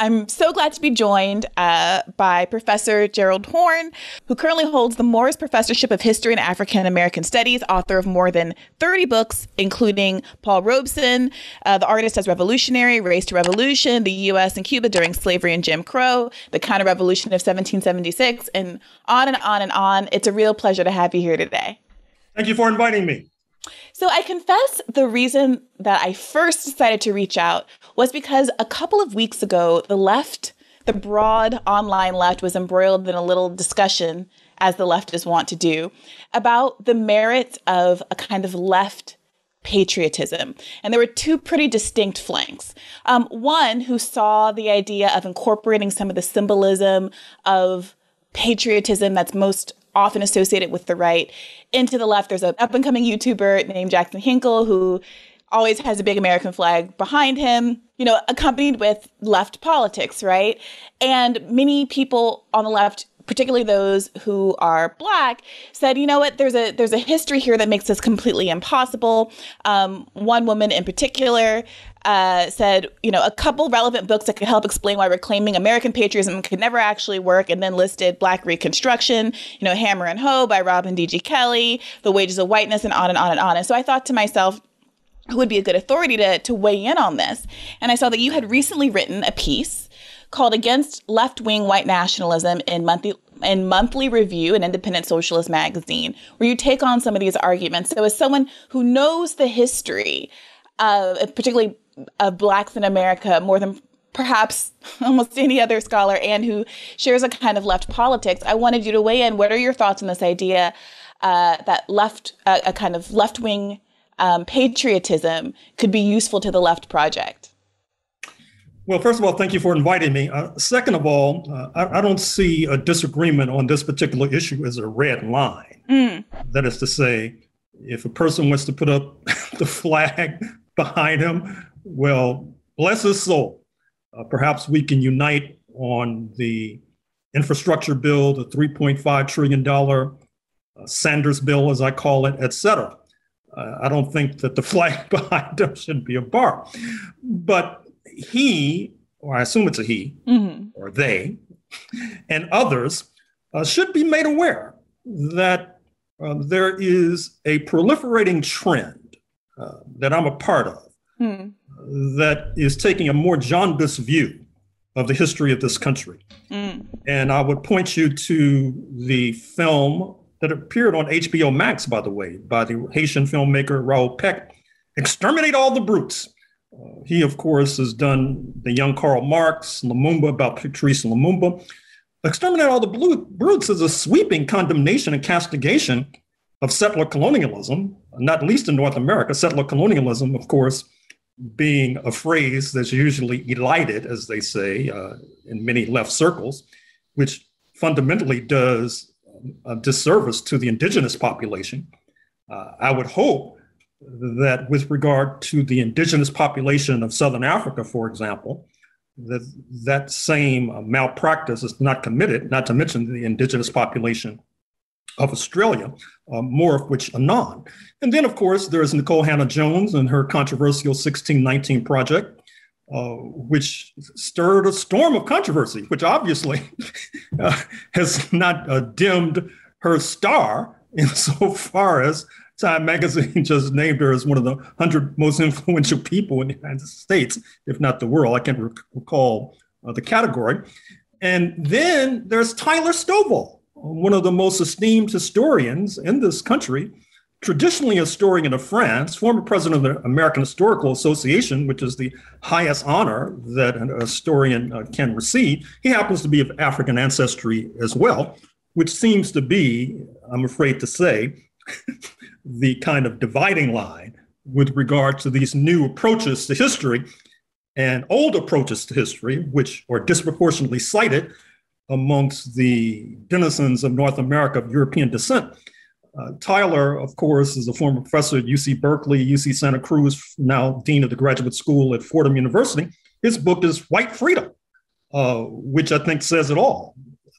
I'm so glad to be joined by Professor Gerald Horne, who currently holds the Morris Professorship of History and African American Studies, author of more than 30 books, including Paul Robeson, The Artist as Revolutionary, Race to Revolution, the U.S. and Cuba During Slavery and Jim Crow, The Counter-Revolution of 1776, and on and on and on. It's a real pleasure to have you here today. Thank you for inviting me. So I confess the reason that I first decided to reach out was because a couple of weeks ago, the left, the broad online left, was embroiled in a little discussion, as the leftists want to do, about the merits of a kind of left patriotism. And there were two pretty distinct flanks. One who saw the idea of incorporating some of the symbolism of patriotism that's most often associated with the right into the left. There's an up-and-coming YouTuber named Jackson Hinkle who always has a big American flag behind him, accompanied with left politics, right? And many people on the left, particularly those who are Black, said, you know what, there's a history here that makes this completely impossible. One woman in particular said, a couple relevant books that could help explain why reclaiming American patriotism could never actually work, and then listed Black Reconstruction, Hammer and Hoe by Robin D.G. Kelley, The Wages of Whiteness, and on and on and on. And so I thought to myself, who would be a good authority to weigh in on this? And I saw that you had recently written a piece called Against Left-Wing White Nationalism in Monthly Review, an independent socialist magazine, where you take on some of these arguments. So as someone who knows the history, particularly of Blacks in America, more than perhaps almost any other scholar, and who shares a kind of left politics, I wanted you to weigh in. What are your thoughts on this idea that a kind of left-wing patriotism could be useful to the left project? Well, first of all, thank you for inviting me. Second of all, I don't see a disagreement on this particular issue as a red line. That is to say, if a person wants to put up the flag behind him, well, bless his soul. Perhaps we can unite on the infrastructure bill, the $3.5 trillion Sanders bill, as I call it, et cetera. I don't think that the flag behind him should be a bar. But he, or I assume it's a he, or they, and others should be made aware that there is a proliferating trend that I'm a part of that is taking a more jaundiced view of the history of this country. And I would point you to the film that appeared on HBO Max, by the way, by the Haitian filmmaker Raoul Peck, Exterminate All the Brutes. He, of course, has done The Young Karl Marx, Lumumba, about Patrice Lumumba. Exterminate All the Brutes is a sweeping condemnation and castigation of settler colonialism, not least in North America. Settler colonialism, of course, being a phrase that's usually elided, as they say, in many left circles, which fundamentally does a disservice to the indigenous population. I would hope that with regard to the indigenous population of Southern Africa, for example, that same malpractice is not committed, not to mention the indigenous population of Australia, more of which anon. And then, of course, there's Nicole Hannah-Jones and her controversial 1619 project, which stirred a storm of controversy, which obviously has not dimmed her star insofar as Time magazine just named her as one of the 100 most influential people in the United States, if not the world. I can't recall the category. And then there's Tyler Stovall, one of the most esteemed historians in this country, traditionally a historian of France, former president of the American Historical Association, which is the highest honor that a historian can receive. He happens to be of African ancestry as well, which seems to be, I'm afraid to say, the kind of dividing line with regard to these new approaches to history and old approaches to history, which are disproportionately cited amongst the denizens of North America of European descent. Tyler, of course, is a former professor at UC Berkeley, UC Santa Cruz, now dean of the graduate school at Fordham University. His book is White Freedom, which I think says it all,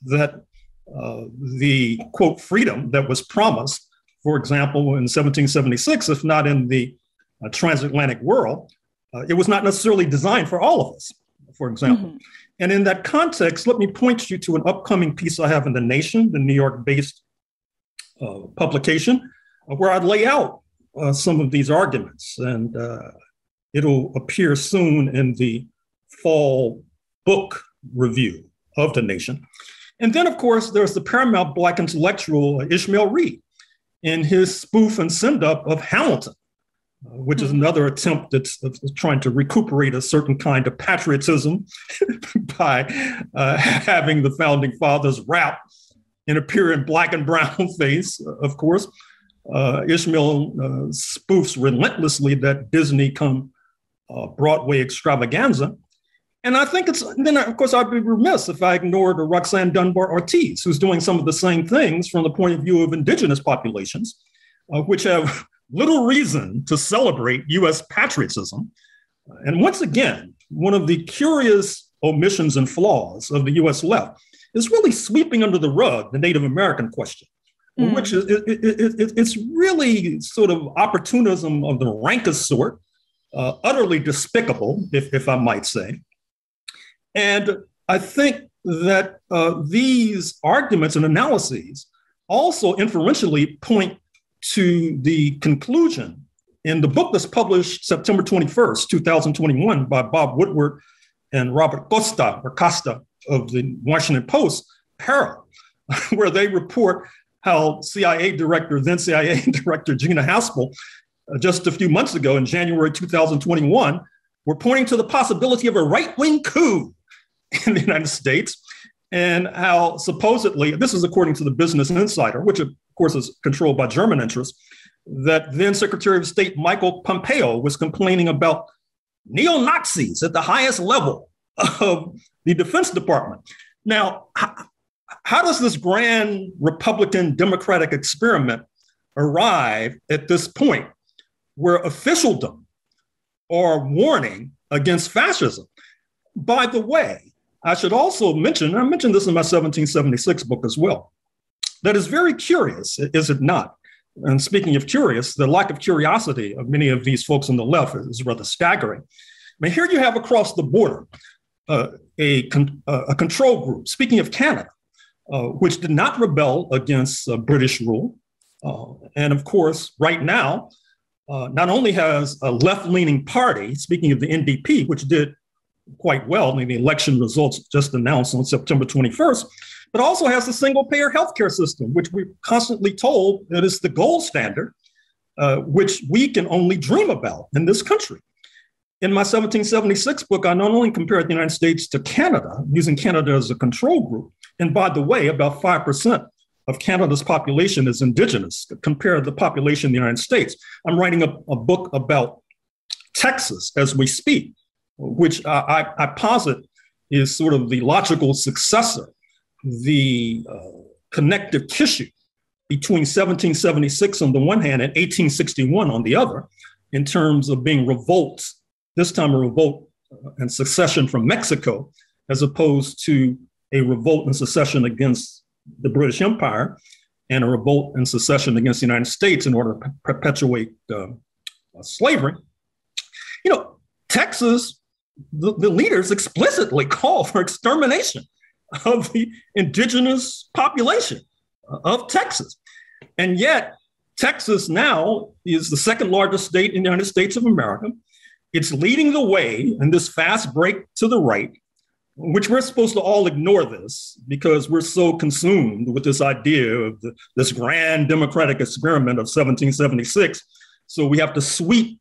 that the, quote, freedom that was promised, for example, in 1776, if not in the transatlantic world, it was not necessarily designed for all of us. for example. And in that context, let me point you to an upcoming piece I have in The Nation, the New York-based publication, where I lay out some of these arguments. And it'll appear soon in the fall book review of The Nation. And then, of course, there's the paramount Black intellectual Ishmael Reed in his spoof and send-up of Hamilton, which is another attempt at trying to recuperate a certain kind of patriotism by having the founding fathers rap and appear in black and brown face, of course. Ishmael spoofs relentlessly that Disney come Broadway extravaganza. And I think then of course I'd be remiss if I ignored Roxanne Dunbar Ortiz, who's doing some of the same things from the point of view of indigenous populations, which have little reason to celebrate US patriotism. And once again, one of the curious omissions and flaws of the US left is really sweeping under the rug the Native American question, which is it's really sort of opportunism of the rankest sort, utterly despicable, if I might say. And I think that these arguments and analyses also inferentially point to the conclusion in the book that's published September 21st, 2021 by Bob Woodward and Robert Costa of the Washington Post, Peril, where they report how then CIA Director Gina Haspel, just a few months ago in January 2021, were pointing to the possibility of a right-wing coup in the United States, and how supposedly, this is according to the Business Insider, which of course is controlled by German interests, that then Secretary of State Michael Pompeo was complaining about neo-Nazis at the highest level of the Defense Department. Now, how does this grand Republican Democratic experiment arrive at this point where officialdom are warning against fascism? By the way, I should also mention, and I mentioned this in my 1776 book as well, that is very curious, is it not? And speaking of curious, the lack of curiosity of many of these folks on the left is rather staggering. I mean, here you have across the border a control group, speaking of Canada, which did not rebel against British rule. And of course, right now, not only has a left-leaning party, speaking of the NDP, which did quite well in the election results just announced on September 21st, but also has the single-payer healthcare system, which we're constantly told that is the gold standard, which we can only dream about in this country. In my 1776 book, I not only compared the United States to Canada, using Canada as a control group, and by the way, about 5% of Canada's population is indigenous, compared to the population in the United States. I'm writing a book about Texas as we speak, which I posit is sort of the logical successor, the connective tissue between 1776 on the one hand and 1861 on the other, in terms of being revolts, this time a revolt and secession from Mexico, as opposed to a revolt and secession against the British Empire and a revolt and secession against the United States in order to perpetuate slavery. You know, Texas, the leaders explicitly call for extermination of the indigenous population of Texas. And yet, Texas now is the second largest state in the United States of America. It's leading the way in this fast break to the right, which we're supposed to all ignore this because we're so consumed with this idea of this grand democratic experiment of 1776. So we have to sweep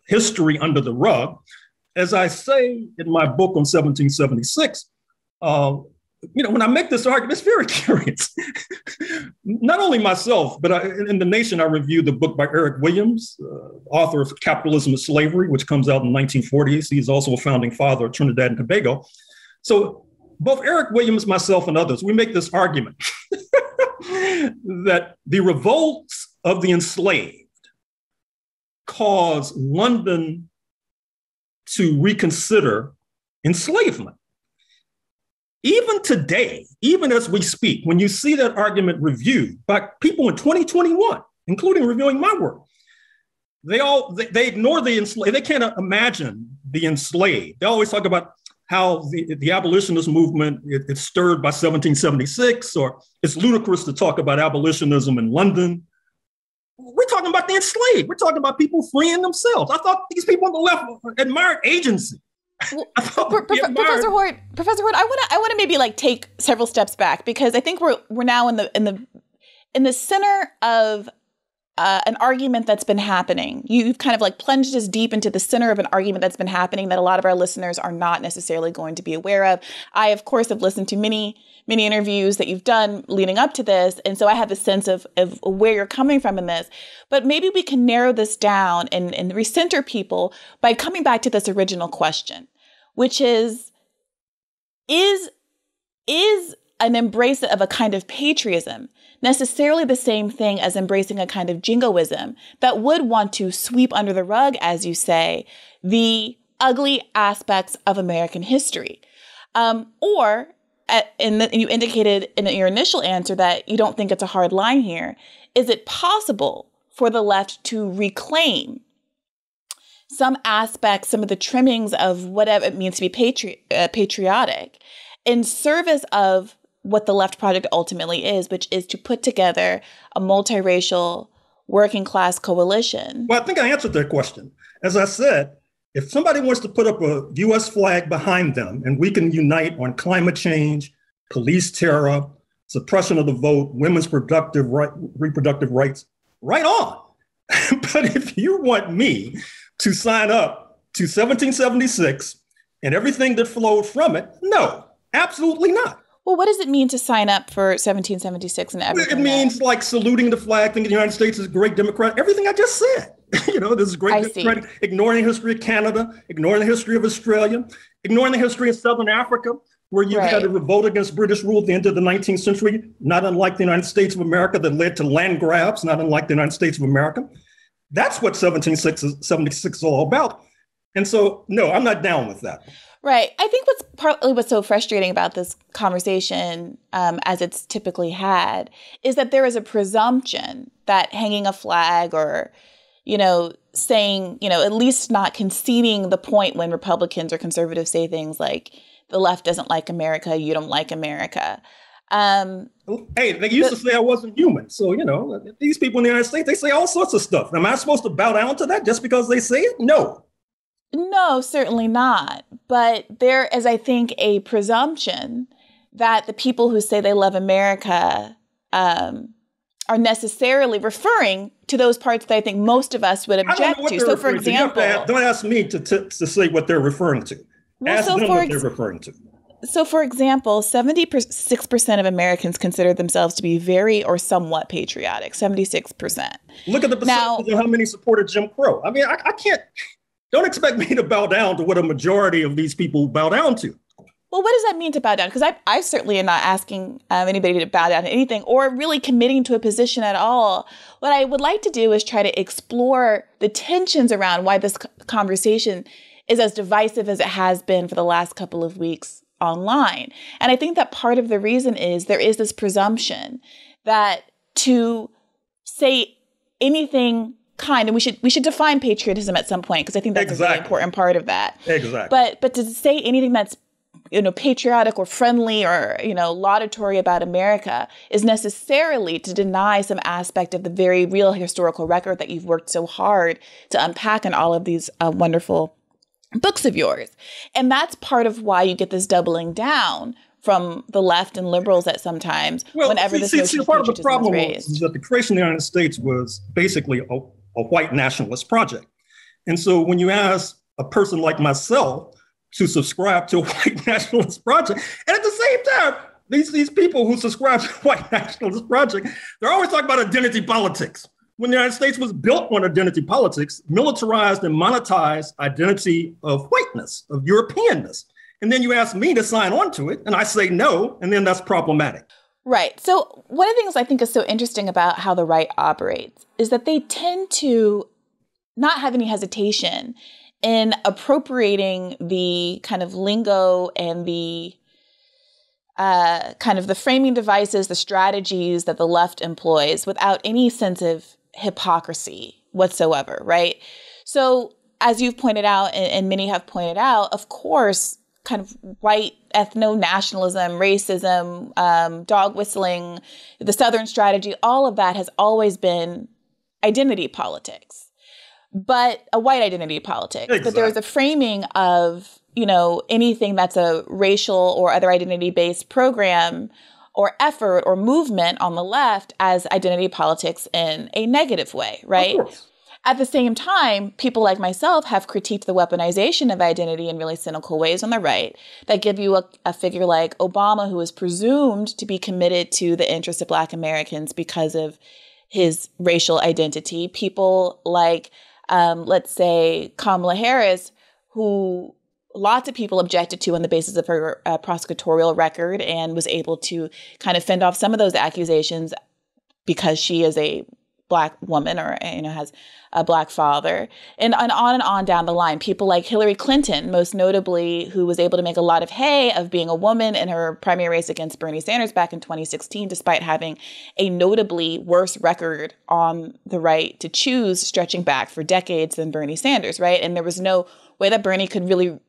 history under the rug. As I say in my book on 1776, when I make this argument, it's very curious. Not only myself, but in The Nation, I reviewed the book by Eric Williams, author of Capitalism and Slavery, which comes out in the 1940s. He's also a founding father of Trinidad and Tobago. So both Eric Williams, myself, and others, we make this argument that the revolts of the enslaved caused London to reconsider enslavement. Even today, even as we speak, when you see that argument reviewed by people in 2021, including reviewing my work, they ignore the enslaved. They can't imagine the enslaved. They always talk about how the abolitionist movement it's stirred by 1776, or it's ludicrous to talk about abolitionism in London. We're talking about the enslaved. We're talking about people freeing themselves. I thought these people on the left admired agency. Well, Professor Horne, I want to maybe like take several steps back, because I think we're now in the center of an argument that's been happening. You've kind of like plunged us deep into the center of an argument that's been happening that a lot of our listeners are not necessarily going to be aware of. I, of course, have listened to many interviews that you've done leading up to this. And so I have a sense of where you're coming from in this. But maybe we can narrow this down and recenter people by coming back to this original question, which is an embrace of a kind of patriotism necessarily the same thing as embracing a kind of jingoism that would want to sweep under the rug, as you say, the ugly aspects of American history? You indicated in your initial answer that you don't think it's a hard line here. Is it possible for the left to reclaim some aspects, some of the trimmings of whatever it means to be patriotic in service of what the left project ultimately is, which is to put together a multiracial working class coalition? Well, I think I answered that question. As I said, if somebody wants to put up a U.S. flag behind them and we can unite on climate change, police terror, suppression of the vote, women's reproductive rights, right on. But if you want me to sign up to 1776 and everything that flowed from it, no, absolutely not. Well, what does it mean to sign up for 1776 and everything? It means like saluting the flag, thinking the United States is a great democrat, everything I just said. This is great democratic, ignoring the history of Canada, ignoring the history of Australia, ignoring the history of Southern Africa, where you had a revolt against British rule at the end of the 19th century, not unlike the United States of America, that led to land grabs, not unlike the United States of America. That's what 1776 is all about. And so, no, I'm not down with that. Right. I think what's so frustrating about this conversation, as it's typically had, is that there is a presumption that hanging a flag or, saying, at least not conceding the point when Republicans or conservatives say things like the left doesn't like America, you don't like America. Hey, they used to say I wasn't human. So, these people in the United States, they say all sorts of stuff. Am I supposed to bow down to that just because they say it? No, certainly not. But there is, I think, a presumption that the people who say they love America are necessarily referring to those parts that I think most of us would object to. So, for example, don't ask me to say what they're referring to. Ask them what they're referring to. So, for example, 76% of Americans consider themselves to be very or somewhat patriotic. 76%. Look at the percentage of how many supported Jim Crow. I mean, I can't. Don't expect me to bow down to what a majority of these people bow down to. Well, what does that mean to bow down? Because I certainly am not asking anybody to bow down to anything or really committing to a position at all. What I would like to do is try to explore the tensions around why this conversation is as divisive as it has been for the last couple of weeks online. And I think that part of the reason is there is this presumption that to say anything kind, and we should define patriotism at some point, because I think that's a really important part of that. Exactly. But to say anything that's patriotic or friendly or laudatory about America is necessarily to deny some aspect of the very real historical record that you've worked so hard to unpack in all of these wonderful books of yours. And that's part of why you get this doubling down from the left and liberals at sometimes whenever this notion of part of the patriotism problem is raised. is that the creation of the United States was basically a white nationalist project. And so when you ask a person like myself to subscribe to a white nationalist project, and at the same time, these people who subscribe to a white nationalist project, they're always talking about identity politics. When the United States was built on identity politics, militarized and monetized identity of whiteness, of Europeanness. And then you ask me to sign on to it, and I say no, and then that's problematic. Right. So one of the things I think is so interesting about how the right operates is that they tend to not have any hesitation in appropriating the kind of lingo and the kind of the framing devices, the strategies that the left employs without any sense of hypocrisy whatsoever, right? So as you've pointed out, and many have pointed out, of course, kind of white ethno-nationalism, racism, dog whistling, the Southern strategy, all of that has always been identity politics, but a white identity politics. Exactly. But there was a framing of, anything that's a racial or other identity-based program or effort or movement on the left as identity politics in a negative way, right? Of course. At the same time, people like myself have critiqued the weaponization of identity in really cynical ways on the right that give you a figure like Obama, who is presumed to be committed to the interests of Black Americans because of his racial identity. People like, let's say, Kamala Harris, who lots of people objected to on the basis of her prosecutorial record and was able to kind of fend off some of those accusations because she is a Black woman or, has a Black father, and on down the line. People like Hillary Clinton, most notably, who was able to make a lot of hay of being a woman in her primary race against Bernie Sanders back in 2016, despite having a notably worse record on the right to choose, stretching back for decades, than Bernie Sanders, right? And there was no way that Bernie could really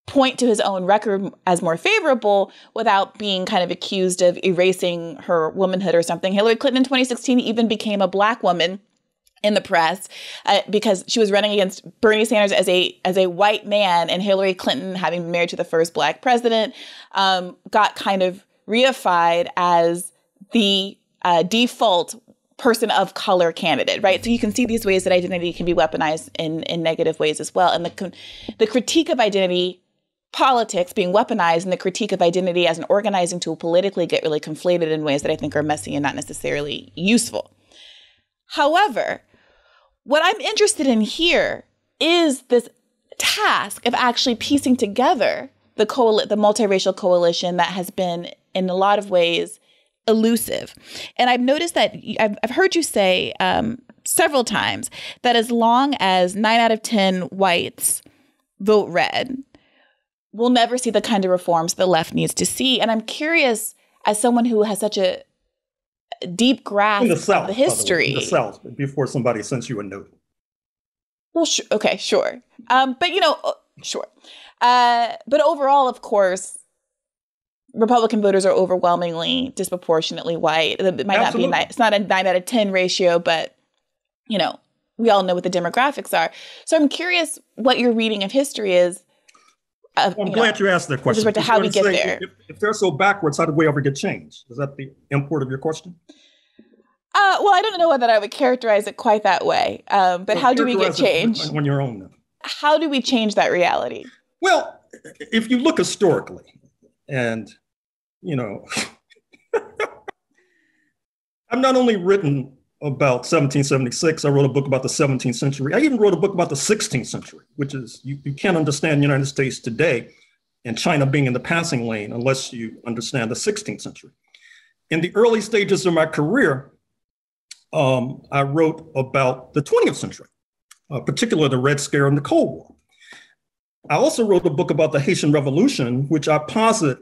point to his own record as more favorable without being kind of accused of erasing her womanhood or something. Hillary Clinton in 2016 even became a Black woman in the press because she was running against Bernie Sanders as a white man, and Hillary Clinton, having been married to the first Black president, got kind of reified as the default person of color candidate, right? So you can see these ways that identity can be weaponized in negative ways as well. And the critique of identity politics being weaponized and the critique of identity as an organizing tool politically get really conflated in ways that I think are messy and not necessarily useful. However, what I'm interested in here is this task of actually piecing together the multiracial coalition that has been, in a lot of ways, elusive. And I've noticed that I've heard you say several times that as long as 9 out of 10 whites vote red, we'll never see the kind of reforms the left needs to see. And I'm curious, as someone who has such a deep grasp of the history. In the South, before somebody sends you a note. Well, okay, sure. But, sure. But overall, of course, Republican voters are overwhelmingly, disproportionately white. It might Absolutely. Not be it's not a 9 out of 10 ratio, but, we all know what the demographics are. So I'm curious what your reading of history is. I'm glad you asked that question. With respect to how we get there. If they're so backwards, how did we ever get change? Is that the import of your question? Well, I don't know whether I would characterize it quite that way. But how do we get change? On your own. Then. How do we change that reality? Well, if you look historically, and, I've not only written about 1776, I wrote a book about the 17th century. I even wrote a book about the 16th century, which is, you can't understand the United States today and China being in the passing lane unless you understand the 16th century. In the early stages of my career, I wrote about the 20th century, particularly the Red Scare and the Cold War. I also wrote a book about the Haitian Revolution, which I posit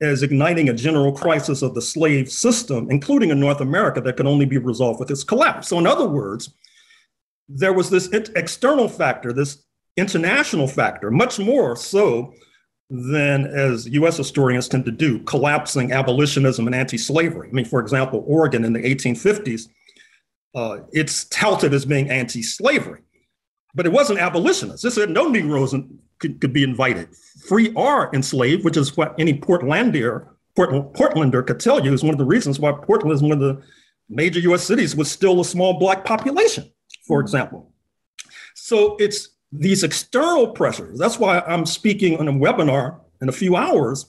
as igniting a general crisis of the slave system, including in North America, that could only be resolved with its collapse. So in other words, there was this external factor, this international factor, much more so than, as US historians tend to do, collapsing abolitionism and anti-slavery. I mean, for example, Oregon in the 1850s, it's touted as being anti-slavery, but it wasn't abolitionist. It said no Negroes could be invited. Free or enslaved, which is what any Portlander could tell you, is one of the reasons why Portland is one of the major US cities with still a small Black population, for example. So it's these external pressures. That's why I'm speaking on a webinar in a few hours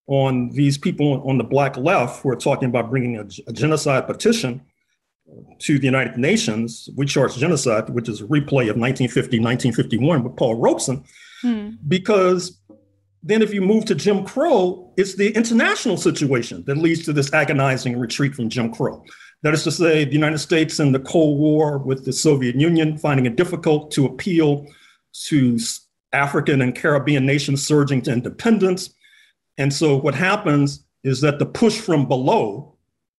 on these people on the Black left who are talking about bringing a genocide petition to the United Nations. We charge genocide, which is a replay of 1950, 1951 with Paul Robeson, because then if you move to Jim Crow, it's the international situation that leads to this agonizing retreat from Jim Crow. That is to say, the United States in the Cold War with the Soviet Union finding it difficult to appeal to African and Caribbean nations surging to independence. And so what happens is that the push from below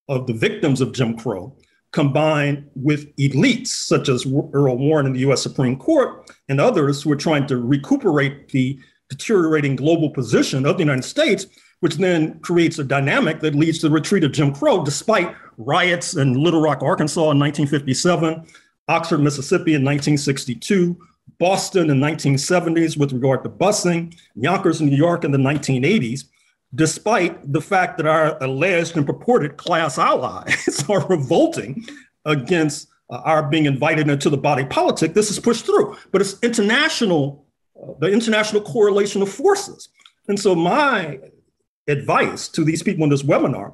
of the victims of Jim Crow combined with elites such as Earl Warren in the US Supreme Court and others who are trying to recuperate the deteriorating global position of the United States, which then creates a dynamic that leads to the retreat of Jim Crow, despite riots in Little Rock, Arkansas in 1957, Oxford, Mississippi in 1962, Boston in 1970s with regard to busing, Yonkers, New York in the 1980s, despite the fact that our alleged and purported class allies are revolting against our being invited into the body politic. This is pushed through, but it's international, the international correlation of forces. And so my advice to these people in this webinar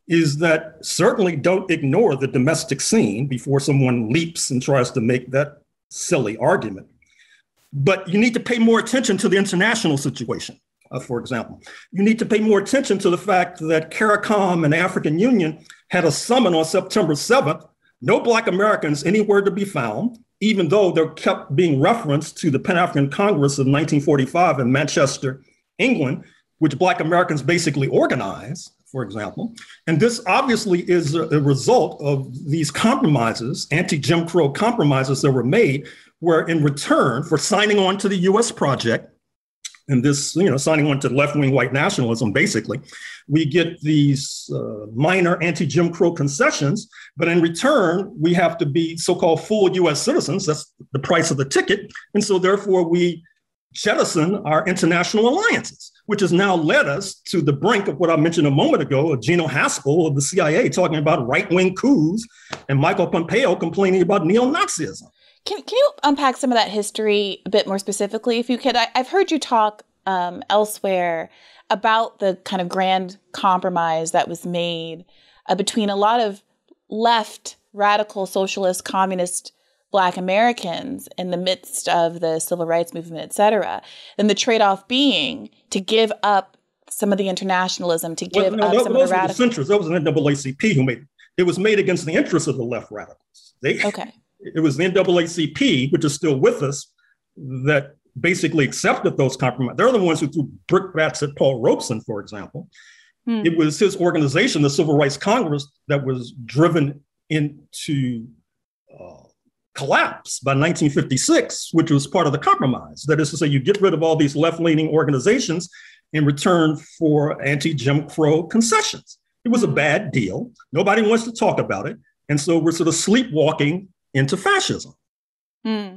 is that certainly don't ignore the domestic scene before someone leaps and tries to make that silly argument. But you need to pay more attention to the international situation, for example. You need to pay more attention to the fact that CARICOM and African Union had a summit on September 7th, no Black Americans anywhere to be found, even though they kept being referenced to the Pan-African Congress of 1945 in Manchester, England, which Black Americans basically organized, for example. And this obviously is a result of these compromises, anti-Jim Crow compromises that were made, where in return for signing on to the US project, and this, signing on to left-wing white nationalism, basically, we get these minor anti-Jim Crow concessions, but in return, we have to be so-called full US citizens. That's the price of the ticket. And so therefore we jettison our international alliances, which has now led us to the brink of what I mentioned a moment ago, of Gino Haspel of the CIA talking about right-wing coups and Michael Pompeo complaining about neo-Nazism. Can you unpack some of that history a bit more specifically, if you could? I've heard you talk elsewhere about the kind of grand compromise that was made between a lot of left, radical, socialist, communist Black Americans in the midst of the civil rights movement, et cetera. And the trade-off being to give up some of the internationalism, to give up some of the radicals. That was an NAACP who made it. It was made against the interests of the left radicals. Okay. It was the NAACP, which is still with us, that basically accepted those compromises. They're the ones who threw brickbats at Paul Robeson, for example. It was his organization, the Civil Rights Congress, that was driven into collapse by 1956, which was part of the compromise. That is to say, you get rid of all these left-leaning organizations in return for anti-Jim Crow concessions. It was a bad deal. Nobody wants to talk about it. And so we're sort of sleepwalking into fascism. Yeah,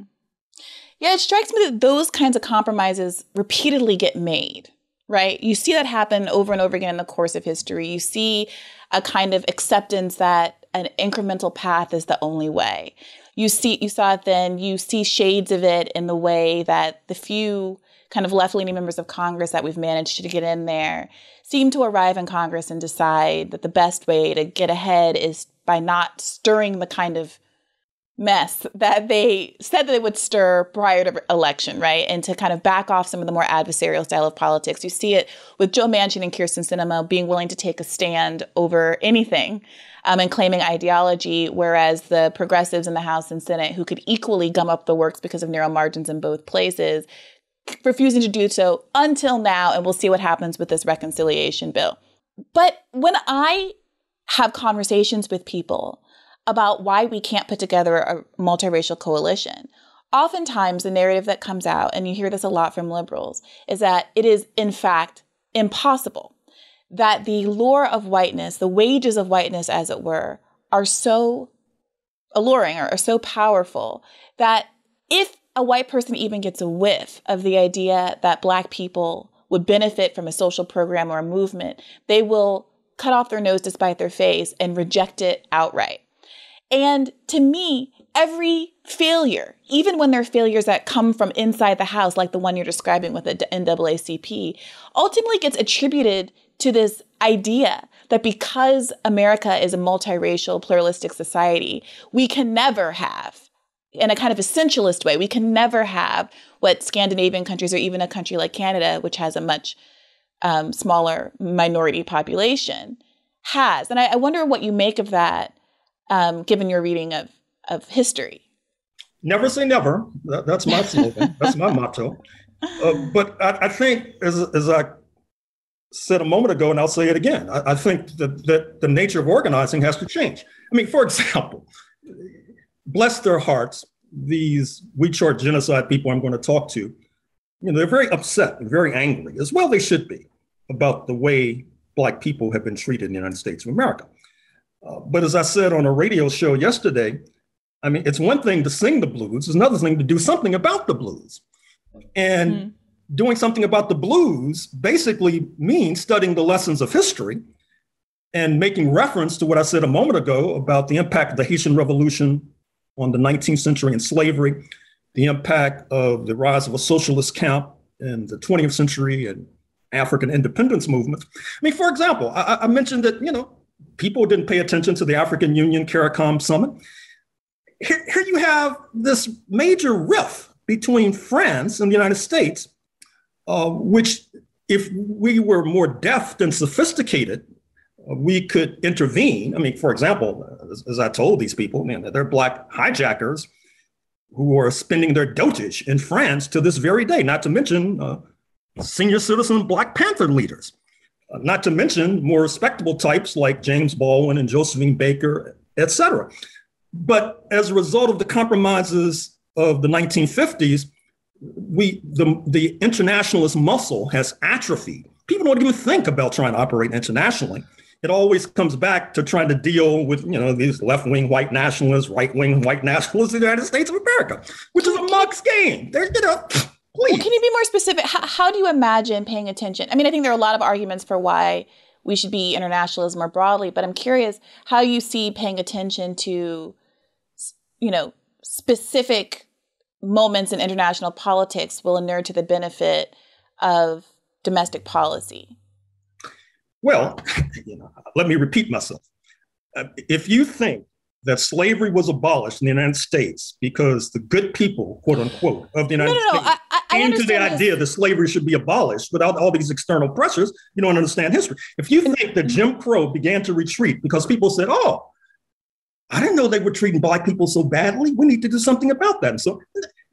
it strikes me that those kinds of compromises repeatedly get made, right? You see that happen over and over again in the course of history. You see a kind of acceptance that an incremental path is the only way. You saw it then, you see shades of it in the way that the few kind of left-leaning members of Congress that we've managed to get in there seem to arrive in Congress and decide that the best way to get ahead is by not stirring the kind of mess that they said that they would stir prior to election, right? And to kind of back off some of the more adversarial style of politics. You see it with Joe Manchin and Kyrsten Sinema being willing to take a stand over anything and claiming ideology, whereas the progressives in the House and Senate, who could equally gum up the works because of narrow margins in both places, refusing to do so until now, and we'll see what happens with this reconciliation bill. But when I have conversations with people about why we can't put together a multiracial coalition, oftentimes the narrative that comes out, and you hear this a lot from liberals, is that it is in fact impossible, that the lure of whiteness, the wages of whiteness, as it were, are so alluring or are so powerful that if a white person even gets a whiff of the idea that Black people would benefit from a social program or a movement, they will cut off their nose to spite their face and reject it outright. And to me, every failure, even when there are failures that come from inside the house, like the one you're describing with the NAACP, ultimately gets attributed to this idea that because America is a multiracial, pluralistic society, we can never have, in a kind of essentialist way, we can never have what Scandinavian countries or even a country like Canada, which has a much smaller minority population, has. And I wonder what you make of that, given your reading of history. Never say never. That's my slogan. That's my motto. But I think, as I said a moment ago, and I'll say it again, I think that the nature of organizing has to change. I mean, for example, bless their hearts, these We Chart Genocide people I'm going to talk to they're very upset, very angry, as well they should be, about the way Black people have been treated in the United States of America. But as I said on a radio show yesterday, I mean, it's one thing to sing the blues, it's another thing to do something about the blues. And doing something about the blues basically means studying the lessons of history and making reference to what I said a moment ago about the impact of the Haitian Revolution on the 19th century and slavery, the impact of the rise of a socialist camp in the 20th century and African independence movements. I mean, for example, I mentioned that, people didn't pay attention to the African Union CARICOM summit. Here you have this major rift between France and the United States, which if we were more deft and sophisticated, we could intervene. I mean, for example, as I told these people, they're Black hijackers who are spending their dotage in France to this very day, not to mention senior citizen Black Panther leaders, not to mention more respectable types like James Baldwin and Josephine Baker, et cetera. But as a result of the compromises of the 1950s, the internationalist muscle has atrophied. People don't even think about trying to operate internationally. It always comes back to trying to deal with, these left-wing white nationalists, right-wing white nationalists in the United States of America, which is a mug's game. Please. Well, can you be more specific? How do you imagine paying attention? I mean, I think there are a lot of arguments for why we should be internationalism more broadly, but I'm curious how you see paying attention to, specific moments in international politics will inure to the benefit of domestic policy. Well, let me repeat myself. If you think that slavery was abolished in the United States because the good people, quote unquote, of the United States came to the idea that slavery should be abolished without all these external pressures, you don't understand history. If you think that Jim Crow began to retreat because people said, oh, I didn't know they were treating Black people so badly, we need to do something about that. And so,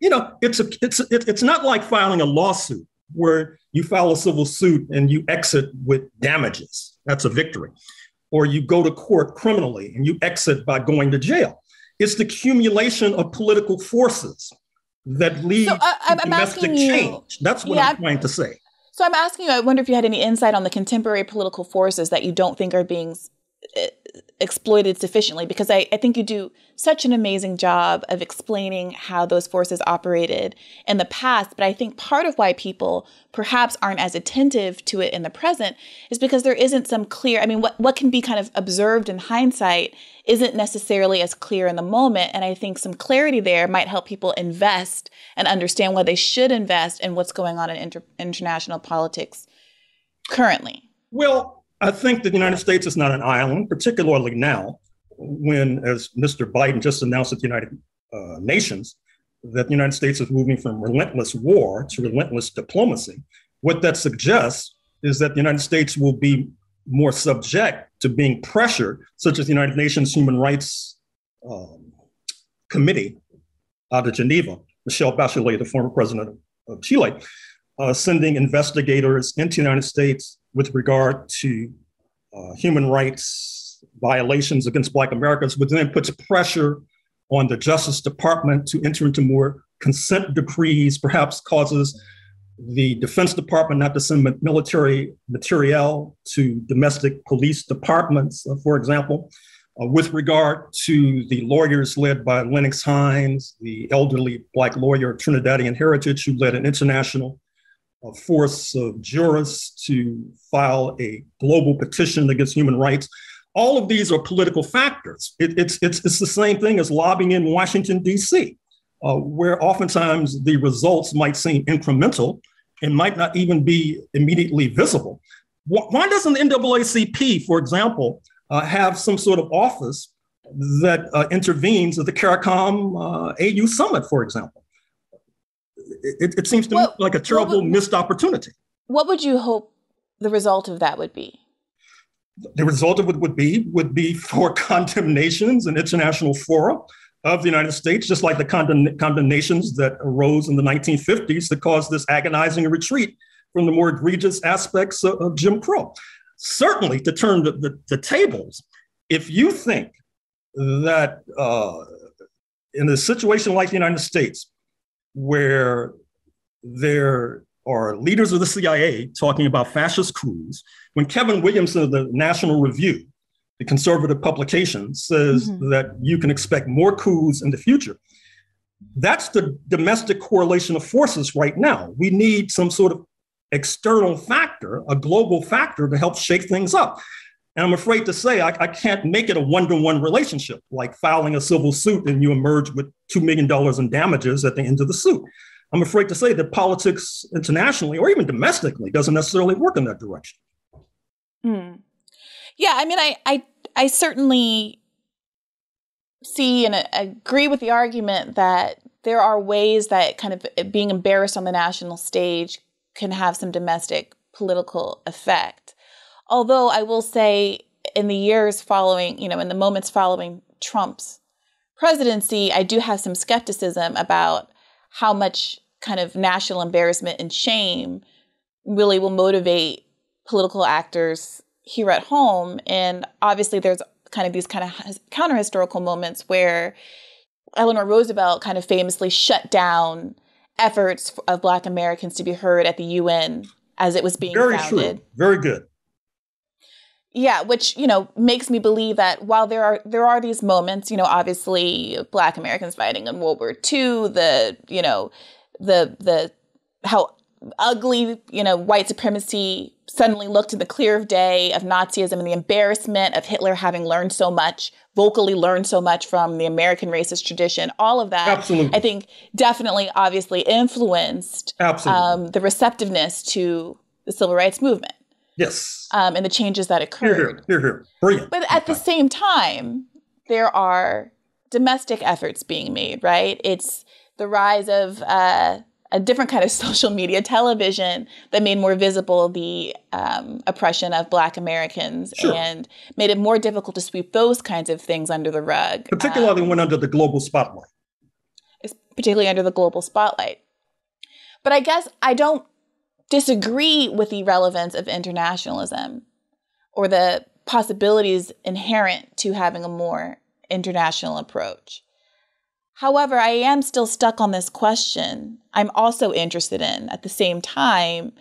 it's not like filing a lawsuit where you file a civil suit and you exit with damages. That's a victory. Or you go to court criminally and you exit by going to jail. It's the accumulation of political forces that lead to domestic change. That's what I'm trying to say. So I'm asking you, I wonder if you had any insight on the contemporary political forces that you don't think are being exploited sufficiently, because I think you do such an amazing job of explaining how those forces operated in the past. But I think part of why people perhaps aren't as attentive to it in the present is because there isn't some clear, what can be kind of observed in hindsight isn't necessarily as clear in the moment. And I think some clarity there might help people invest and understand why they should invest in what's going on in international politics currently. Well, I think that the United States is not an island, particularly now, when, as Mr. Biden just announced at the United Nations, that the United States is moving from relentless war to relentless diplomacy. What that suggests is that the United States will be more subject to being pressured, such as the United Nations Human Rights Committee out of Geneva, Michelle Bachelet, the former president of Chile, sending investigators into the United States with regard to human rights violations against Black Americans, which then puts pressure on the Justice Department to enter into more consent decrees, perhaps causes the Defense Department not to send military materiel to domestic police departments, for example. With regard to the lawyers led by Lennox Hines, the elderly Black lawyer of Trinidadian heritage who led an international force of jurists to file a global petition against human rights. All of these are political factors. It's the same thing as lobbying in Washington, D.C., where oftentimes the results might seem incremental and might not even be immediately visible. Why doesn't the NAACP, for example, have some sort of office that intervenes at the CARICOM AU summit, for example? It seems to me like a terrible missed opportunity. What would you hope the result of that would be? The result of it would be for condemnations in international fora of the United States, just like the condemnations that arose in the 1950s that caused this agonizing retreat from the more egregious aspects of Jim Crow. Certainly to turn the tables, if you think that in a situation like the United States, where there are leaders of the CIA talking about fascist coups. When Kevin Williamson of the National Review, the conservative publication, says that you can expect more coups in the future, that's the domestic correlation of forces right now. We need some sort of external factor, a global factor to help shake things up. And I'm afraid to say I can't make it a one-to-one relationship, like filing a civil suit and you emerge with $2 million in damages at the end of the suit. I'm afraid to say that politics internationally or even domestically doesn't necessarily work in that direction. Yeah, I mean, I certainly see and agree with the argument that there are ways that kind of being embarrassed on the national stage can have some domestic political effect. Although I will say in the years following, in the moments following Trump's presidency, I do have some skepticism about how much kind of national embarrassment and shame really will motivate political actors here at home. And obviously there's kind of these kind of counter-historical moments where Eleanor Roosevelt kind of famously shut down efforts of Black Americans to be heard at the UN as it was being founded. Very true. Very good. Yeah, which, makes me believe that while there are these moments, obviously Black Americans fighting in World War II, the how ugly, white supremacy suddenly looked in the clear of day of Nazism and the embarrassment of Hitler having vocally learned so much from the American racist tradition. All of that, absolutely, I think definitely, obviously influenced the receptiveness to the civil rights movement. Yes. And the changes that occurred. Here. Brilliant. But at the same time, there are domestic efforts being made, right? It's the rise of a different kind of social media television that made more visible the oppression of Black Americans and made it more difficult to sweep those kinds of things under the rug. Particularly when under the global spotlight. Particularly under the global spotlight. But I guess I don't disagree with the relevance of internationalism or the possibilities inherent to having a more international approach. However, I am still stuck on this question. I'm also interested in, at the same time,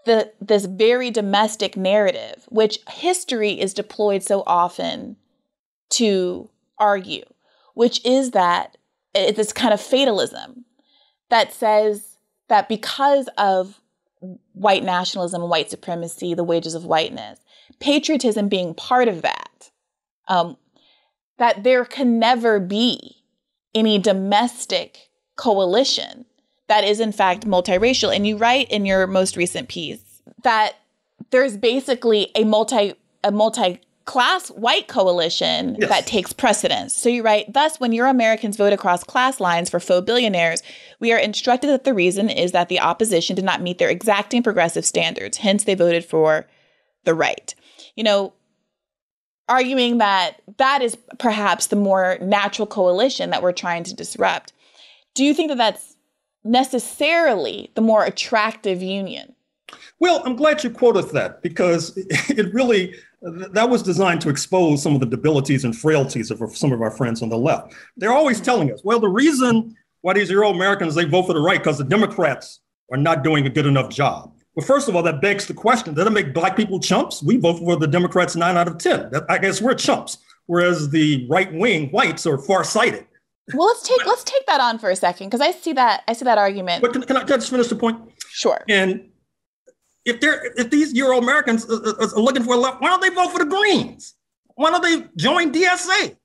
this very domestic narrative, which history is deployed so often to argue, which is that it's this kind of fatalism that says that because of white nationalism and white supremacy, the wages of whiteness, patriotism being part of that, that there can never be any domestic coalition that is in fact multiracial. And you write in your most recent piece that there's basically a multi-class white coalition that takes precedence. So you write, thus, when Euro-Americans vote across class lines for faux billionaires, we are instructed that the reason is that the opposition did not meet their exacting progressive standards. Hence, they voted for the right. Arguing that is perhaps the more natural coalition that we're trying to disrupt. Do you think that that's necessarily the more attractive union? Well, I'm glad you quoted that because it really, that was designed to expose some of the debilities and frailties of some of our friends on the left. They're always telling us, well, the reason why these Euro-Americans, they vote for the right because the Democrats are not doing a good enough job. Well, first of all, that begs the question, does it make Black people chumps? We vote for the Democrats 9 out of 10. I guess we're chumps, whereas the right-wing whites are farsighted. Well, let's take that on for a second, because I see that argument. But can I just finish the point? Sure. And if these Euro-Americans are looking for a left, why don't they vote for the Greens? Why don't they join DSA?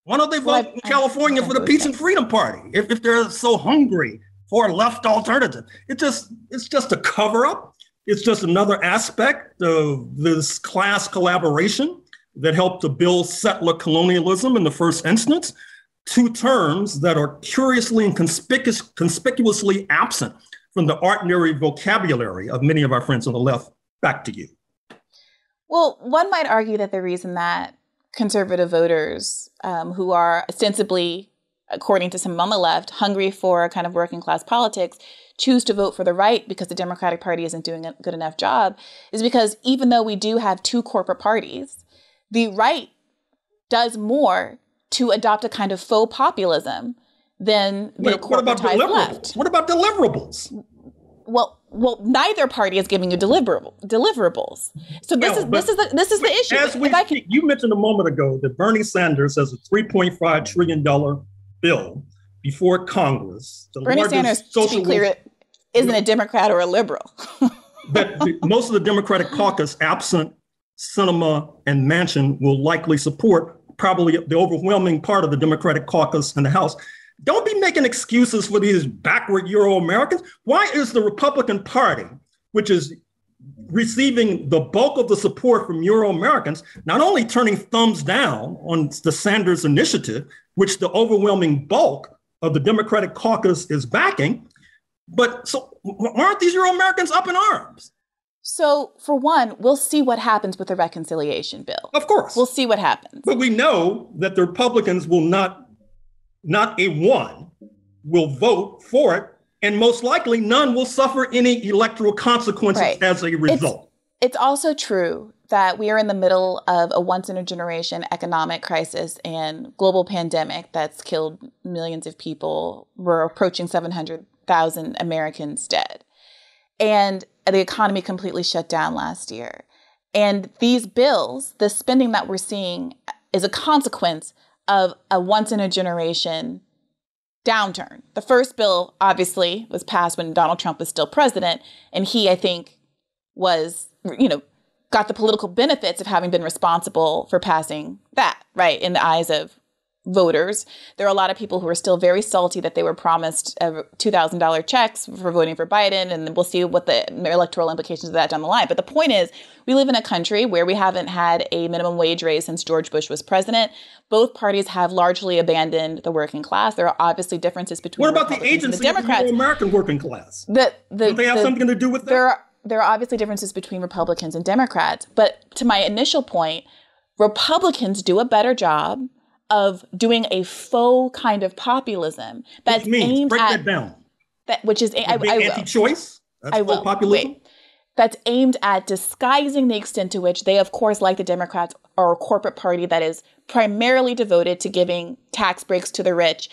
Why don't they vote in California for the Peace and Freedom Party if they're so hungry for a left alternative? It's just a cover-up. It's just another aspect of this class collaboration that helped to build settler colonialism in the first instance. Two terms that are curiously and conspicuously absent from the ordinary vocabulary of many of our friends on the left. Back to you. Well, one might argue that the reason that conservative voters who are ostensibly, according to some on the left, hungry for a kind of working class politics, choose to vote for the right because the Democratic Party isn't doing a good enough job is because even though we do have two corporate parties, the right does more to adopt a kind of faux populism than the corporatized left. What about deliverables? Well, neither party is giving you deliverables. So this is the issue. As you mentioned a moment ago that Bernie Sanders has a $3.5 trillion bill before Congress. Bernie Sanders, to be clear, isn't a Democrat or a liberal. That most of the Democratic caucus, absent Sinema and Manchin, will likely support, probably the overwhelming part of the Democratic caucus in the House. Don't be making excuses for these backward Euro-Americans. Why is the Republican Party, which is receiving the bulk of the support from Euro-Americans, not only turning thumbs down on the Sanders initiative, which the overwhelming bulk of the Democratic caucus is backing, but so aren't these Euro-Americans up in arms? So, for one, we'll see what happens with the reconciliation bill. Of course. We'll see what happens. But we know that the Republicans will not a one, will vote for it, and most likely none will suffer any electoral consequences as a result. It's also true that we are in the middle of a once-in-a-generation economic crisis and global pandemic that's killed millions of people. We're approaching 700,000 Americans dead. And the economy completely shut down last year. And these bills, the spending that we're seeing is a consequence of a once-in-a-generation downturn. The first bill, obviously, was passed when Donald Trump was still president. And he, I think, was, got the political benefits of having been responsible for passing that, right, in the eyes of voters. There are a lot of people who are still very salty that they were promised $2,000 checks for voting for Biden, and we'll see what the electoral implications of that down the line. But the point is, we live in a country where we haven't had a minimum wage raise since George Bush was president. Both parties have largely abandoned the working class. There are obviously differences between What about the agency of the American working class? Don't they have something to do with that? There are obviously differences between Republicans and Democrats. But to my initial point, Republicans do a better job of doing a faux kind of populism that's aimed break at that down. Which is anti-choice. That's faux populism. Wait. That's aimed at disguising the extent to which they, of course, like the Democrats, are a corporate party that is primarily devoted to giving tax breaks to the rich,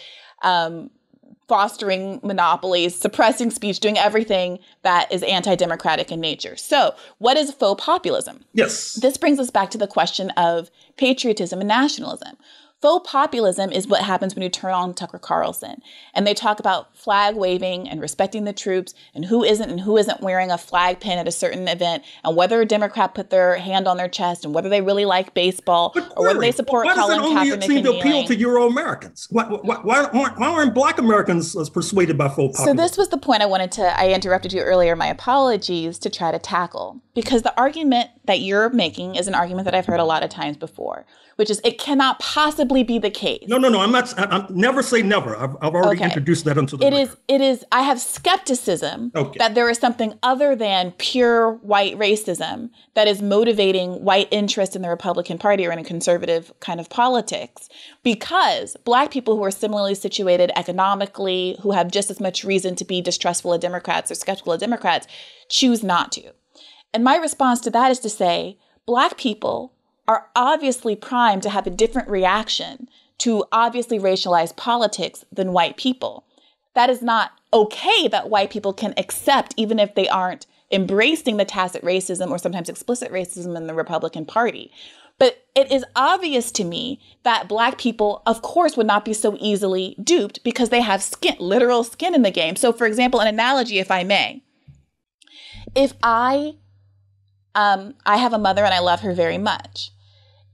fostering monopolies, suppressing speech, doing everything that is anti-democratic in nature. So what is faux populism? Yes. This brings us back to the question of patriotism and nationalism. Faux populism is what happens when you turn on Tucker Carlson and they talk about flag waving and respecting the troops and who isn't wearing a flag pin at a certain event and whether a Democrat put their hand on their chest and whether they really like baseball or whether they support Colin Kaepernick. Why does it only seem to appeal to Euro-Americans? Why aren't Black Americans persuaded by faux populism? So this was the point I interrupted you earlier, my apologies, to try to tackle. Because the argument that you're making is an argument that I've heard a lot of times before, which is it cannot possibly be the case. No, I'm not. Never say never. I've already introduced that into the record. It is. I have skepticism that there is something other than pure white racism that is motivating white interest in the Republican Party or in a conservative kind of politics, because Black people who are similarly situated economically, who have just as much reason to be distrustful of Democrats or skeptical of Democrats, choose not to. And my response to that is to say, Black people are obviously primed to have a different reaction to obviously racialized politics than white people. That is not okay that white people can accept, even if they aren't embracing the tacit racism or sometimes explicit racism in the Republican Party. But it is obvious to me that Black people, of course, would not be so easily duped because they have literal skin in the game. So, for example, an analogy, if I may, if I have a mother and I love her very much.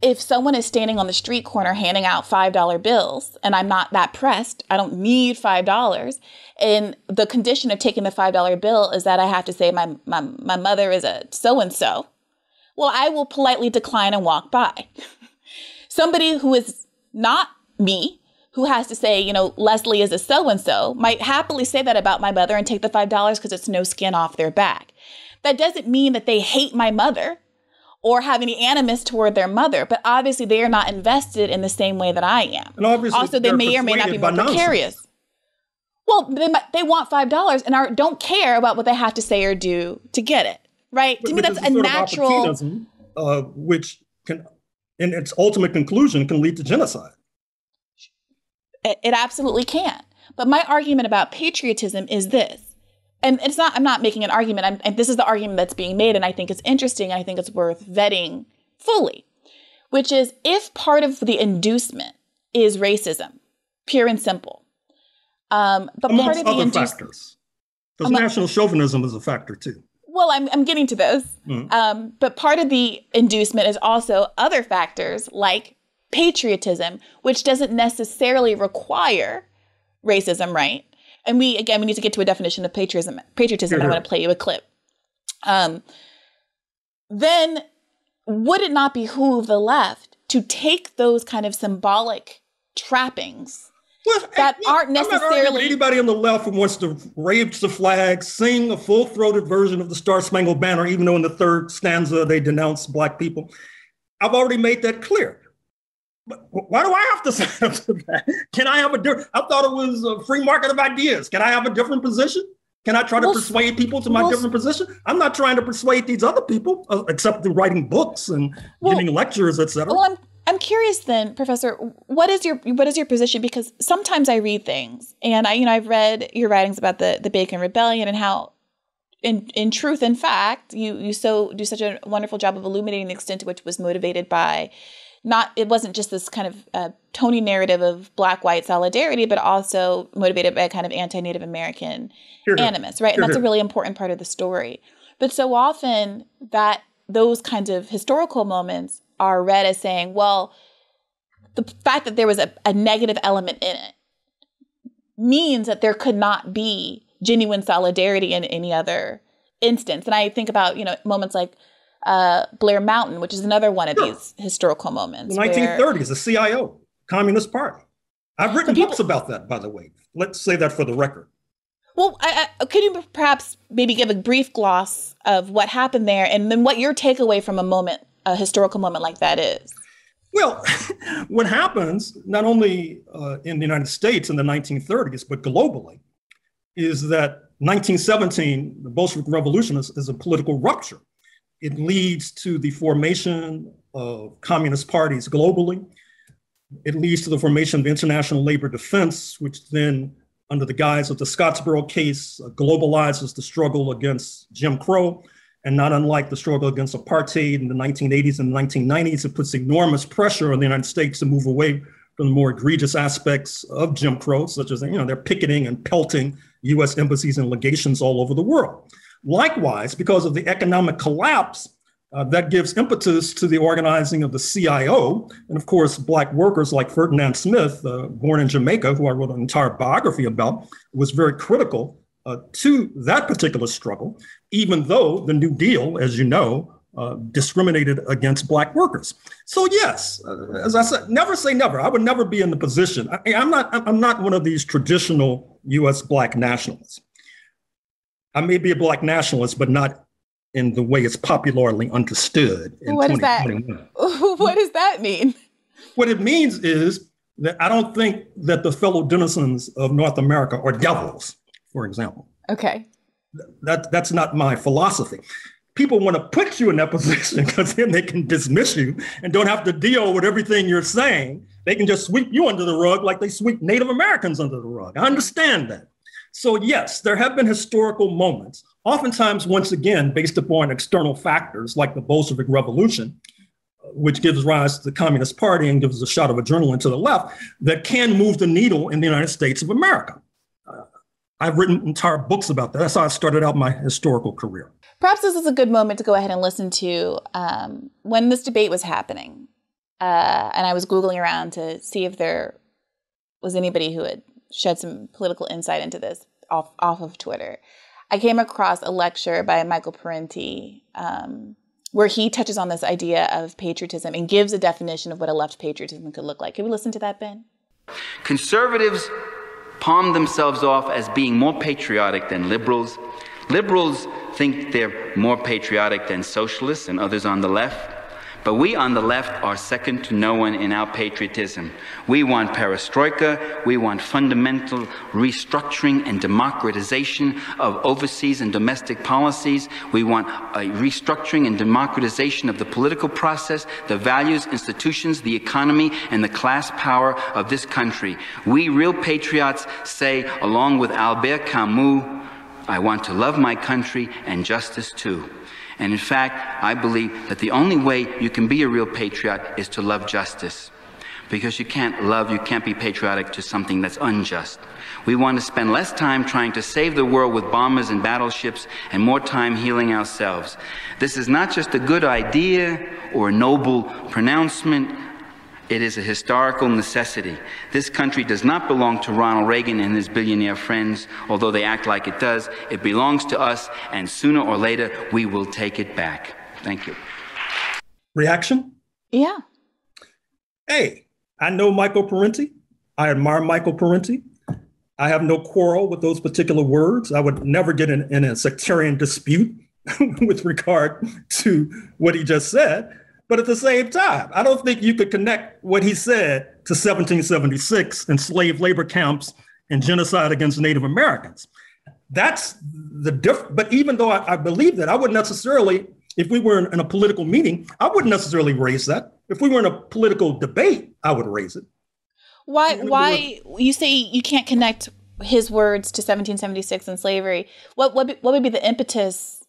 If someone is standing on the street corner handing out $5 bills and I'm not that pressed, I don't need $5. And the condition of taking the $5 bill is that I have to say my mother is a so-and-so. Well, I will politely decline and walk by. Somebody who is not me, who has to say, Leslie is a so-and-so, might happily say that about my mother and take the $5 because it's no skin off their back. That doesn't mean that they hate my mother or have any animus toward their mother, but obviously they are not invested in the same way that I am. And obviously also, they may or may not be more precarious. Well, they want $5 and don't care about what they have to say or do to get it, right? To me, that's a natural... which can, in its ultimate conclusion, can lead to genocide. It absolutely can. But my argument about patriotism is this. and it's not, I'm not making an argument. And this is the argument that's being made. And I think it's interesting. And I think it's worth vetting fully, which is if part of the inducement is racism, pure and simple. But part of the other factors. Because national chauvinism is a factor too. Well, I'm getting to those. But part of the inducement is also other factors like patriotism, which doesn't necessarily require racism, right? And we need to get to a definition of patriotism. I want to play you a clip. Then would it not behoove the left to take those kind of symbolic trappings that aren't necessarily... I'm not anybody on the left who wants to raise the flag, sing a full-throated version of the Star-Spangled Banner, even though in the third stanza they denounce Black people. I've already made that clear. But why do I have to sign up to that? Can I have a different... I thought it was a free market of ideas. Can I have a different position? Can I try to persuade people to my different position? I'm not trying to persuade these other people, except through writing books and giving lectures, etc. Well, I'm curious then, Professor, what is your position? Because sometimes I read things, and I've read your writings about the Bacon Rebellion and how, in truth and fact, you do such a wonderful job of illuminating the extent to which it was motivated by it wasn't just this kind of Tony narrative of Black-white solidarity, but also motivated by a kind of anti-Native American animus, right? And that's a really important part of the story. But so often that those kinds of historical moments are read as saying, well, the fact that there was a negative element in it means that there could not be genuine solidarity in any other instance. And I think about, moments like Blair Mountain, which is another one of these historical moments. The 1930s, the CIO, Communist Party. I've written books about that, by the way. Let's say that for the record. Well, could you perhaps maybe give a brief gloss of what happened there and then what your takeaway from a historical moment like that is? Well, what happens, not only in the United States in the 1930s, but globally, is that 1917, the Bolshevik Revolution, is a political rupture. It leads to the formation of communist parties globally. It leads to the formation of International Labor Defense, which then, under the guise of the Scottsboro case, globalizes the struggle against Jim Crow. And not unlike the struggle against apartheid in the 1980s and 1990s, it puts enormous pressure on the United States to move away from the more egregious aspects of Jim Crow, such as, they're picketing and pelting US embassies and legations all over the world. Likewise, because of the economic collapse, that gives impetus to the organizing of the CIO. And of course, Black workers like Ferdinand Smith, born in Jamaica, who I wrote an entire biography about, was very critical to that particular struggle, even though the New Deal, as you know, discriminated against Black workers. So yes, as I said, never say never. I would never be in the position. I'm not one of these traditional US Black nationalists. I may be a Black nationalist, but not in the way it's popularly understood in 2021. What does that mean? What it means is that I don't think that the fellow denizens of North America are devils, for example. Okay. That's not my philosophy. People want to put you in that position because then they can dismiss you and don't have to deal with everything you're saying. They can just sweep you under the rug like they sweep Native Americans under the rug. I understand that. So yes, there have been historical moments, oftentimes, once again, based upon external factors like the Bolshevik Revolution, which gives rise to the Communist Party and gives a shot of adrenaline to the left, that can move the needle in the United States of America. I've written entire books about that. That's how I started out my historical career. Perhaps this is a good moment to go ahead and listen to when this debate was happening. And I was Googling around to see if there was anybody who had shed some political insight into this off of Twitter. I came across a lecture by Micheal Parenti where he touches on this idea of patriotism and gives a definition of what a left patriotism could look like. Can we listen to that, Ben? Conservatives palm themselves off as being more patriotic than liberals. Liberals think they're more patriotic than socialists and others on the left. But we on the left are second to no one in our patriotism. We want perestroika, we want fundamental restructuring and democratization of overseas and domestic policies. We want a restructuring and democratization of the political process, the values, institutions, the economy, and the class power of this country. We real patriots say, along with Albert Camus, I want to love my country and justice too. And in fact, I believe that the only way you can be a real patriot is to love justice. Because you can't be patriotic to something that's unjust. We want to spend less time trying to save the world with bombers and battleships and more time healing ourselves. This is not just a good idea or a noble pronouncement. It is a historical necessity. This country does not belong to Ronald Reagan and his billionaire friends, although they act like it does. It belongs to us, and sooner or later, we will take it back. Thank you. Reaction? Yeah. Hey, I know Micheal Parenti. I admire Micheal Parenti. I have no quarrel with those particular words. I would never get in a sectarian dispute with regard to what he just said. But at the same time, I don't think you could connect what he said to 1776 and slave labor camps and genocide against Native Americans. That's the difference. But even though I believe that, I wouldn't necessarily, if we were in a political meeting, I wouldn't necessarily raise that. If we were in a political debate, I would raise it. Why you say you can't connect his words to 1776 and slavery? What would be the impetus?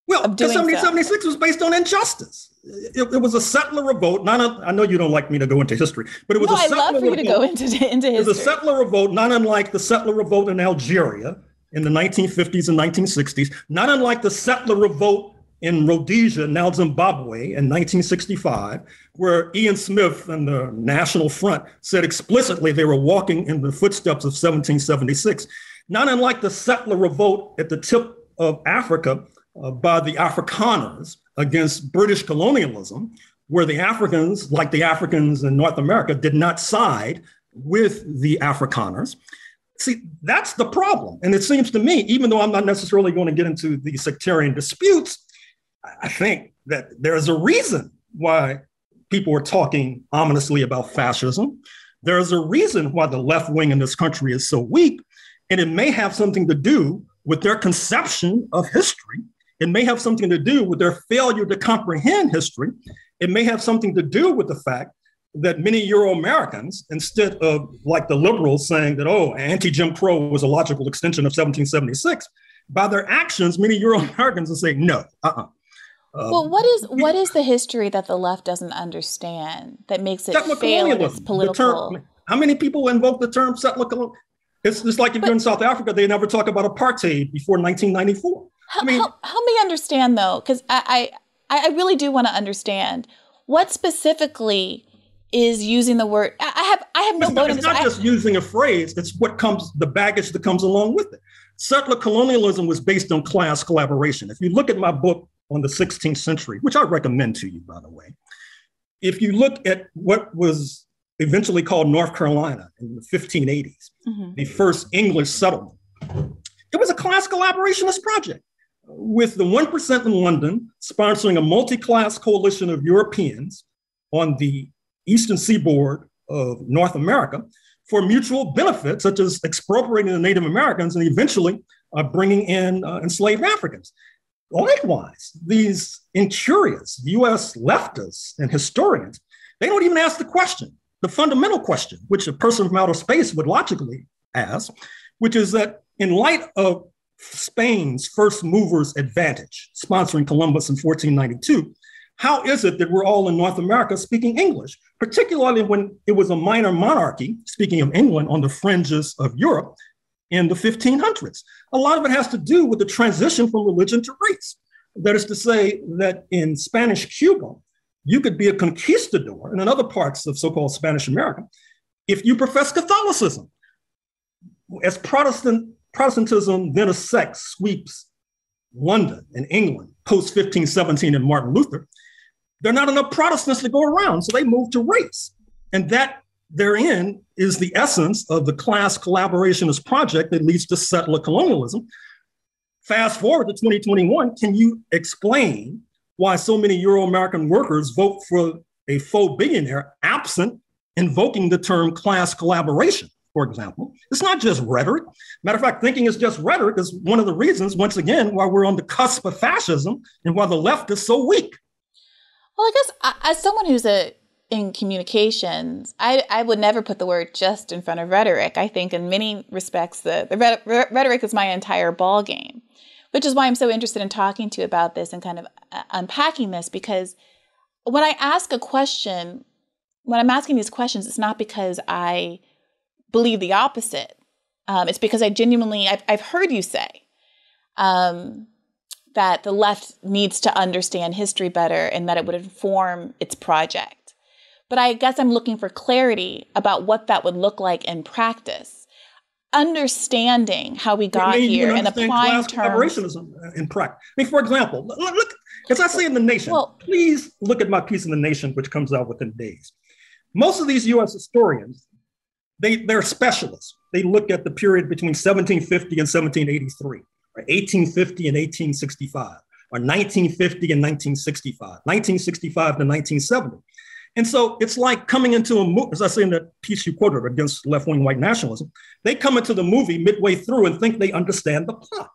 Well, because 1776 was based on injustice. It was a settler revolt. I know you don't like me to go into history, but it was a settler revolt. I love for you to go into history. It was a settler revolt, not unlike the settler revolt in Algeria in the 1950s and 1960s, not unlike the settler revolt in Rhodesia, now Zimbabwe, in 1965, where Ian Smith and the National Front said explicitly they were walking in the footsteps of 1776, not unlike the settler revolt at the tip of Africa by the Afrikaners against British colonialism, where the Africans, like the Africans in North America, did not side with the Afrikaners. See, that's the problem. And it seems to me, even though I'm not necessarily going to get into the sectarian disputes, I think that there's a reason why people are talking ominously about fascism. There's a reason why the left wing in this country is so weak. And it may have something to do with their conception of history. It may have something to do with their failure to comprehend history. It may have something to do with the fact that many Euro-Americans, instead of like the liberals saying that, oh, anti-Jim Crow was a logical extension of 1776, by their actions, many Euro-Americans are saying, no, well, what is the history that the left doesn't understand that makes it fail in its political? How many people invoke the term settler colonialism? It's just like if you're in South Africa, they never talk about apartheid before 1994. Help me understand, though, because I really do want to understand what specifically is using the word. I have no vote in this. It's not just using a phrase. It's the baggage that comes along with it. Settler colonialism was based on class collaboration. If you look at my book on the 16th century, which I recommend to you, by the way, if you look at what was eventually called North Carolina in the 1580s, the first English settlement, it was a class collaborationist project with the 1% in London sponsoring a multi-class coalition of Europeans on the eastern seaboard of North America for mutual benefits, such as expropriating the Native Americans and eventually bringing in enslaved Africans. Likewise, these incurious US leftists and historians, they don't even ask the question, the fundamental question, which a person from outer space would logically ask, which is that in light of Spain's first movers advantage, sponsoring Columbus in 1492, how is it that we're all in North America speaking English, particularly when it was a minor monarchy, speaking of England, on the fringes of Europe in the 1500s? A lot of it has to do with the transition from religion to race. That is to say that in Spanish Cuba, you could be a conquistador, and in other parts of so-called Spanish America, if you profess Catholicism. As Protestantism then a sect sweeps London and England post-1517 and Martin Luther, there are not enough Protestants to go around, so they move to race. And that therein is the essence of the class collaborationist project that leads to settler colonialism. Fast forward to 2021, can you explain why so many Euro-American workers vote for a faux billionaire absent invoking the term class collaboration, for example? It's not just rhetoric. Matter of fact, thinking it's just rhetoric is one of the reasons, once again, why we're on the cusp of fascism and why the left is so weak. Well, I guess as someone who's in communications, I would never put the word just in front of rhetoric. I think in many respects, the rhetoric is my entire ball game, which is why I'm so interested in talking to you about this and kind of unpacking this, because when I ask a question, when I'm asking these questions, it's not because I believe the opposite. It's because I genuinely, I've heard you say that the left needs to understand history better and that it would inform its project. But I guess I'm looking for clarity about what that would look like in practice. Understanding how we got here and applying terms. In practice. I mean, for example, look, as I say in The Nation, please look at my piece in The Nation, which comes out within days. Most of these U.S. historians, they're specialists. They look at the period between 1750 and 1783, or 1850 and 1865, or 1950 and 1965, 1965 to 1970. And so it's like coming into a movie, as I say in that piece you quoted against left-wing white nationalism, they come into the movie midway through and think they understand the plot.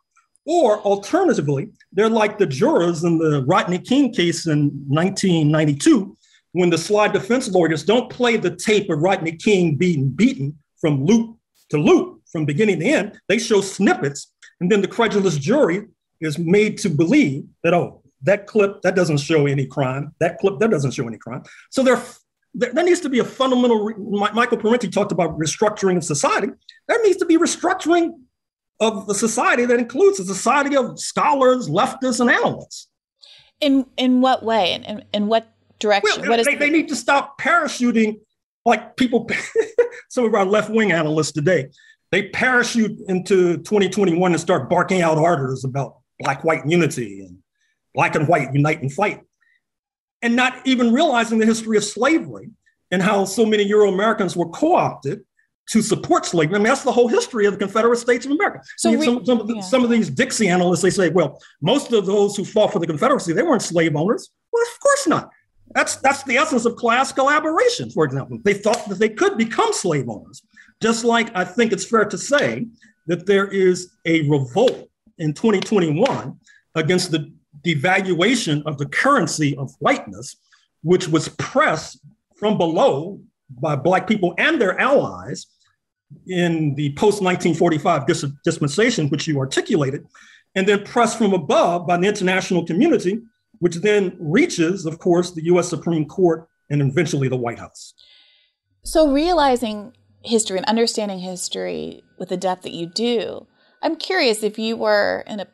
Or alternatively, they're like the jurors in the Rodney King case in 1992, when the slide defense lawyers don't play the tape of Rodney King being beaten from loop to loop, from beginning to end. They show snippets, and then the credulous jury is made to believe that, oh, that clip, that doesn't show any crime. That clip, that doesn't show any crime. So there needs to be a fundamental, Micheal Parenti talked about restructuring of society. There needs to be restructuring of the society that includes a society of scholars, leftists, and analysts. In what way? In what direction? Well, they need to stop parachuting like people, some of our left-wing analysts today, they parachute into 2021 and start barking out orders about black-white unity and black and white unite and fight, and not even realizing the history of slavery and how so many Euro-Americans were co-opted to support slavery. I mean, that's the whole history of the Confederate States of America. So some of these Dixie analysts, they say, well, most of those who fought for the Confederacy, they weren't slave owners. Well, of course not. That's the essence of class collaboration, for example. They thought that they could become slave owners. Just like I think it's fair to say that there is a revolt in 2021 against the devaluation of the currency of whiteness, which was pressed from below by Black people and their allies in the post-1945 dispensation, which you articulated, and then pressed from above by the international community, which then reaches, of course, the US Supreme Court and eventually the White House. So realizing history and understanding history with the depth that you do, I'm curious, if you were in a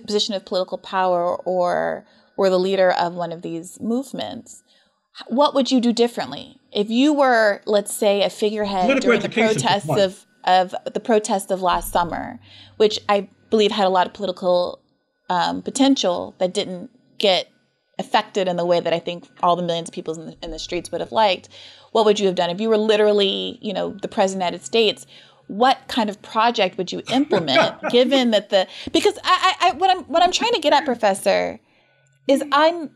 position of political power or were the leader of one of these movements, what would you do differently? If you were, let's say, a figurehead during the protests of last summer, which I believe had a lot of political potential that didn't get affected in the way that I think all the millions of people in the streets would have liked, what would you have done? If you were literally, the president of the United States, what kind of project would you implement given that because what I'm trying to get at, Professor, is I'm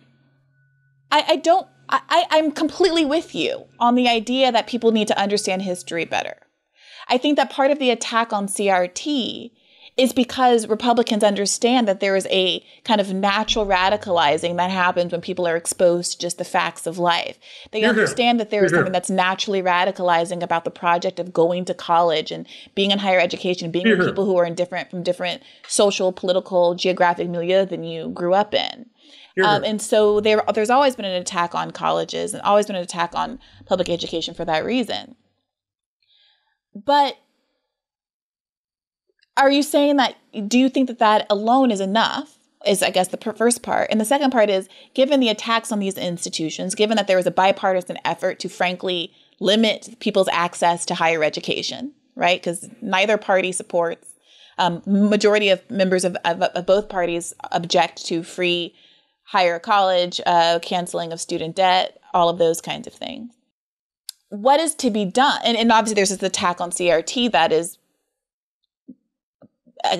completely with you on the idea that people need to understand history better. I think that part of the attack on CRT is because Republicans understand that there is a kind of natural radicalizing that happens when people are exposed to just the facts of life. They understand that there is something that's naturally radicalizing about the project of going to college and being in higher education, being with people who are from different social, political, geographic milieu than you grew up in. And so there's always been an attack on colleges and always been an attack on public education for that reason. But are you saying that, do you think that alone is enough, is I guess the first part. And the second part is, given the attacks on these institutions, given that there was a bipartisan effort to frankly limit people's access to higher education, right? Because neither party supports, majority of members of both parties object to free higher college, canceling of student debt, all of those kinds of things. What is to be done? And obviously there's this attack on CRT that is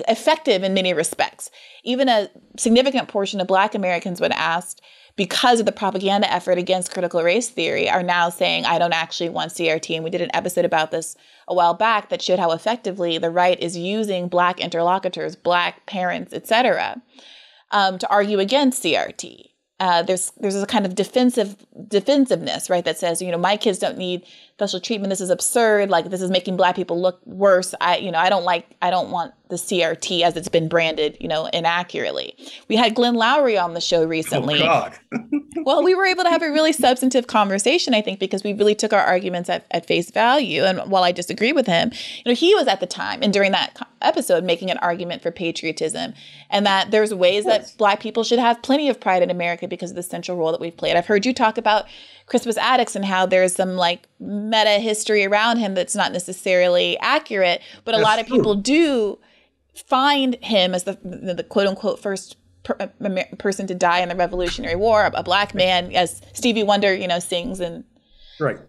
effective in many respects. Even a significant portion of Black Americans, when asked, because of the propaganda effort against critical race theory, are now saying, I don't actually want CRT. And we did an episode about this a while back that showed how effectively the right is using Black interlocutors, Black parents, et cetera, to argue against CRT. there's a kind of defensiveness, right? That says, my kids don't need special treatment. This is absurd. Like, this is making Black people look worse. I don't want the CRT as it's been branded, inaccurately. We had Glenn Lowry on the show recently. Oh, God. Well, we were able to have a really substantive conversation, I think, because we really took our arguments at face value. And while I disagree with him, he was at the time and during that episode making an argument for patriotism and that there's ways that Black people should have plenty of pride in America because of the central role that we've played. I've heard you talk about Crispus Attucks and how there's some like meta history around him that's not necessarily accurate, but a lot of people do find him as the quote unquote first person to die in the Revolutionary War, a Black man, as Stevie Wonder, sings in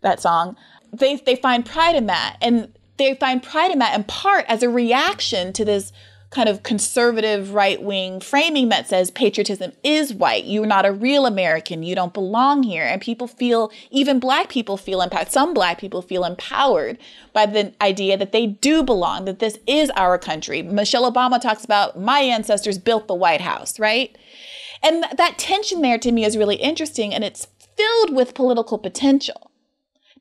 that song. They find pride in that. And they find pride in that in part as a reaction to this kind of conservative right-wing framing that says patriotism is white. You're not a real American. You don't belong here. And people feel, even Black people feel empowered. Some Black people feel empowered by the idea that they do belong, that this is our country. Michelle Obama talks about my ancestors built the White House, right? And that tension there to me is really interesting, and it's filled with political potential.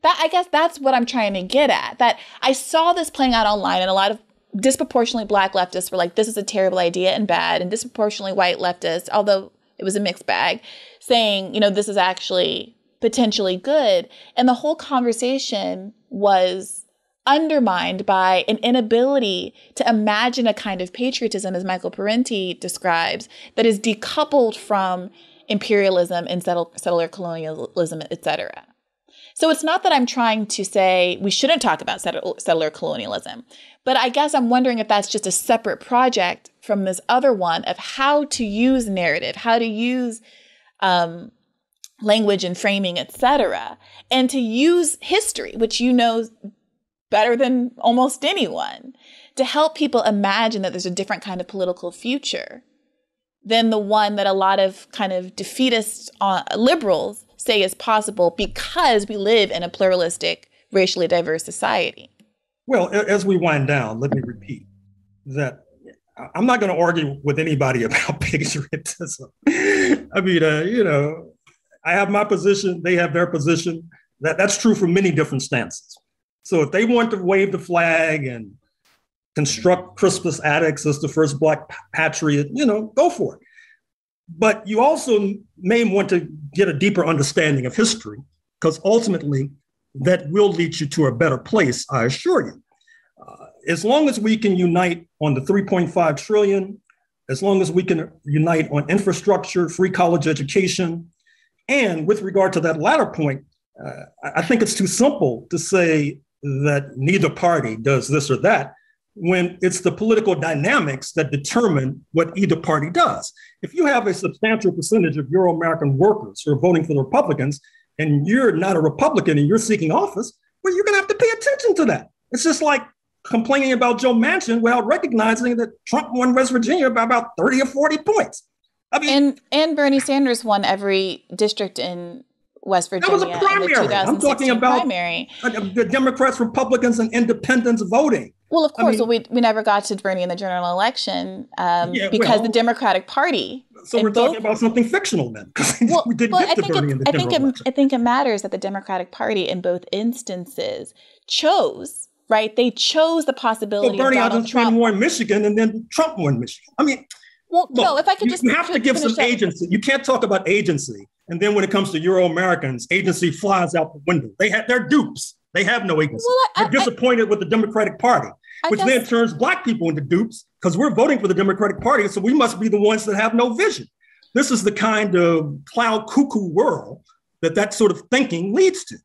I guess that's what I'm trying to get at, that I saw this playing out online, and a lot of disproportionately Black leftists were like, this is a terrible idea and bad, and disproportionately white leftists, although it was a mixed bag, saying, this is actually potentially good. And the whole conversation was undermined by an inability to imagine a kind of patriotism, as Micheal Parenti describes, that is decoupled from imperialism and settler colonialism, et cetera. So it's not that I'm trying to say we shouldn't talk about settler colonialism, but I guess I'm wondering if that's just a separate project from this other one of how to use narrative, how to use language and framing, et cetera, and to use history, which you know better than almost anyone, to help people imagine that there's a different kind of political future than the one that a lot of kind of defeatist liberals say is possible because we live in a pluralistic, racially diverse society. Well, as we wind down, let me repeat that I'm not going to argue with anybody about patriotism. I mean, I have my position, they have their position. That's true for many different stances. So if they want to wave the flag and construct Crispus Attucks as the first Black patriot, go for it. But you also may want to get a deeper understanding of history, because ultimately that will lead you to a better place, I assure you. As long as we can unite on the 3.5 trillion, as long as we can unite on infrastructure, free college education, and with regard to that latter point, I think it's too simple to say that neither party does this or that, when it's the political dynamics that determine what either party does. If you have a substantial percentage of Euro-American workers who are voting for the Republicans, and you're not a Republican and you're seeking office, well, you're going to have to pay attention to that. It's just like complaining about Joe Manchin without recognizing that Trump won West Virginia by about 30 or 40 points. I mean, and Bernie Sanders won every district in West Virginia. That was a primary. I'm talking about primary. The Democrats, Republicans, and independents voting. Well, of course, we never got to Bernie in the general election because the Democratic Party. So we're talking about something fictional then. We didn't get to Bernie in the general election. I think it matters that the Democratic Party in both instances chose, right? They chose the possibility of Donald Trump. won Michigan and then Trump won Michigan. I mean, if I could just... You have to give some agency. You can't talk about agency. And then when it comes to Euro-Americans, agency flies out the window. They're dupes. They have no agency. They're disappointed with the Democratic Party, which then turns Black people into dupes because we're voting for the Democratic Party. So we must be the ones that have no vision. This is the kind of cloud cuckoo world that sort of thinking leads to,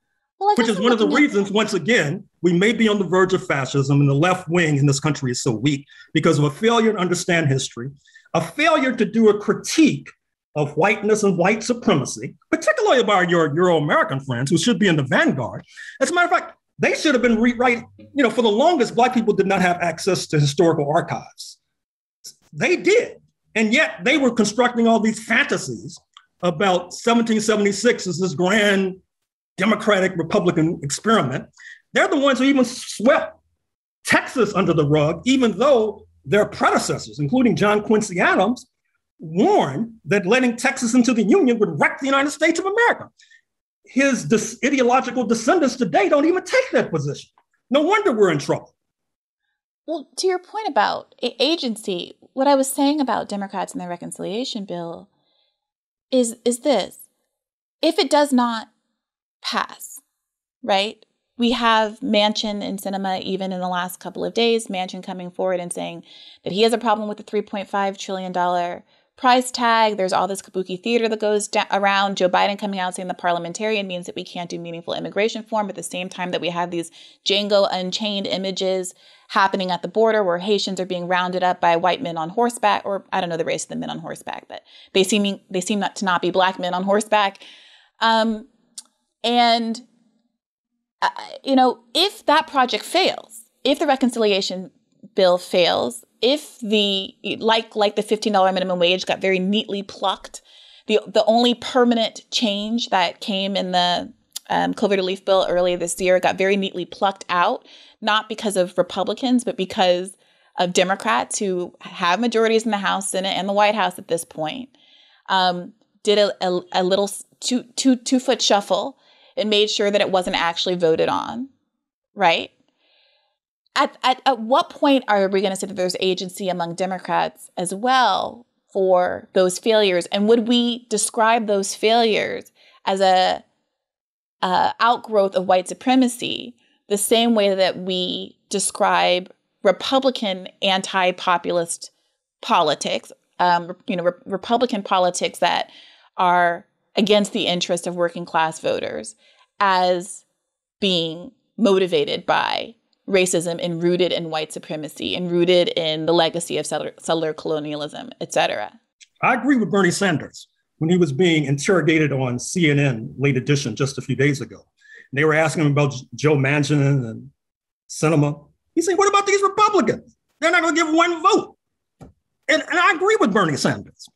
which is one of the reasons, once again, we may be on the verge of fascism, and the left wing in this country is so weak because of a failure to understand history, a failure to do a critique of whiteness and white supremacy, particularly by your Euro-American friends who should be in the vanguard. As a matter of fact, they should have been for the longest, Black people did not have access to historical archives. They did. And yet they were constructing all these fantasies about 1776 as this grand Democratic Republican experiment. They're the ones who even swept Texas under the rug, even though their predecessors, including John Quincy Adams, warned that letting Texas into the Union would wreck the United States of America. His ideological descendants today don't even take that position. No wonder we're in trouble. Well, to your point about agency, what I was saying about Democrats and their reconciliation bill is this. If it does not pass, right? We have Manchin and Sinema, even in the last couple of days, Manchin coming forward and saying that he has a problem with the $3.5 trillion price tag. There's all this kabuki theater that goes around. Joe Biden coming out saying the parliamentarian means that we can't do meaningful immigration reform at the same time that we have these Django Unchained images happening at the border where Haitians are being rounded up by white men on horseback, or I don't know the race of the men on horseback, but they seem not to not be black men on horseback. If that project fails, if the reconciliation bill fails, if like the $15 minimum wage got very neatly plucked, the only permanent change that came in the COVID relief bill earlier this year got very neatly plucked out, not because of Republicans, but because of Democrats who have majorities in the House, Senate, and the White House at this point, did a little two-foot shuffle and made sure that it wasn't actually voted on, right? At what point are we going to say that there's agency among Democrats as well for those failures? And would we describe those failures as a outgrowth of white supremacy the same way that we describe Republican anti-populist politics, Republican politics that are against the interest of working class voters as being motivated by racism and rooted in white supremacy and rooted in the legacy of settler colonialism, et cetera? I agree with Bernie Sanders when he was being interrogated on CNN Late Edition just a few days ago. And they were asking him about Joe Manchin and Sinema. He said, what about these Republicans? They're not going to give one vote. And I agree with Bernie Sanders.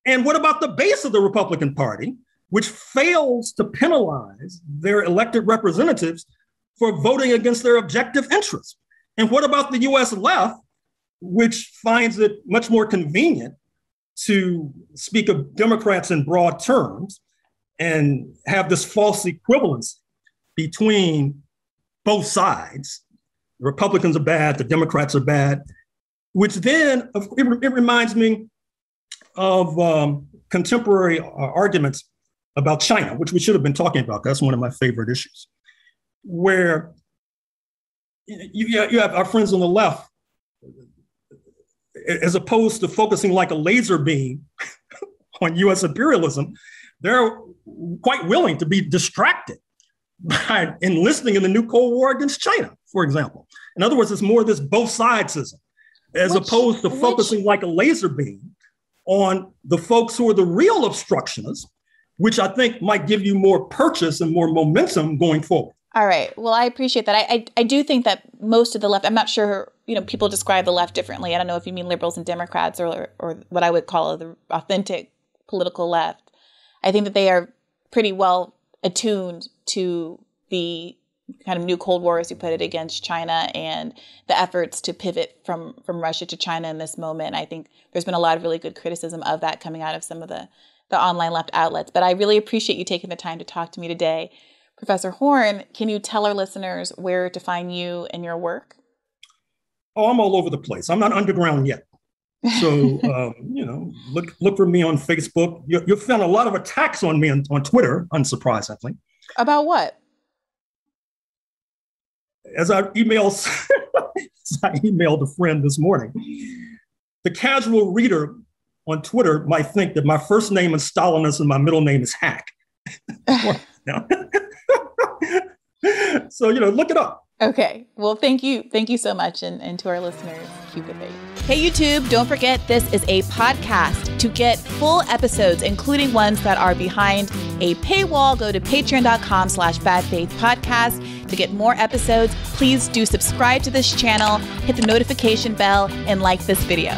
And what about the base of the Republican Party, which fails to penalize their elected representatives for voting against their objective interests? And what about the US left, which finds it much more convenient to speak of Democrats in broad terms and have this false equivalence between both sides? The Republicans are bad, the Democrats are bad, which then it reminds me of contemporary arguments about China, which we should have been talking about. That's one of my favorite issues, where you have our friends on the left, as opposed to focusing like a laser beam on US imperialism, they're quite willing to be distracted by enlisting in the new Cold War against China, for example. In other words, it's more of this both sidesism, as opposed to focusing like a laser beam on the folks who are the real obstructionists, which I think might give you more purchase and more momentum going forward. All right. Well, I appreciate that. I do think that most of the left, I'm not sure, people describe the left differently. I don't know if you mean liberals and Democrats or what I would call the authentic political left. I think that they are pretty well attuned to the kind of new Cold War, as you put it, against China and the efforts to pivot from Russia to China in this moment. I think there's been a lot of really good criticism of that coming out of some of the online left outlets. But I really appreciate you taking the time to talk to me today. Professor Horne, can you tell our listeners where to find you and your work? Oh, I'm all over the place. I'm not underground yet. So, look for me on Facebook. You'll find a lot of attacks on me on Twitter, unsurprisingly. About what? As I emailed a friend this morning, the casual reader on Twitter might think that my first name is Stalinist and my middle name is Hack. So, look it up. Okay. Well, thank you. Thank you so much. And to our listeners, keep the faith. Hey, YouTube, don't forget this is a podcast. To get full episodes, including ones that are behind a paywall, go to patreon.com/badfaithpodcast. To get more episodes, please do subscribe to this channel, hit the notification bell, and like this video.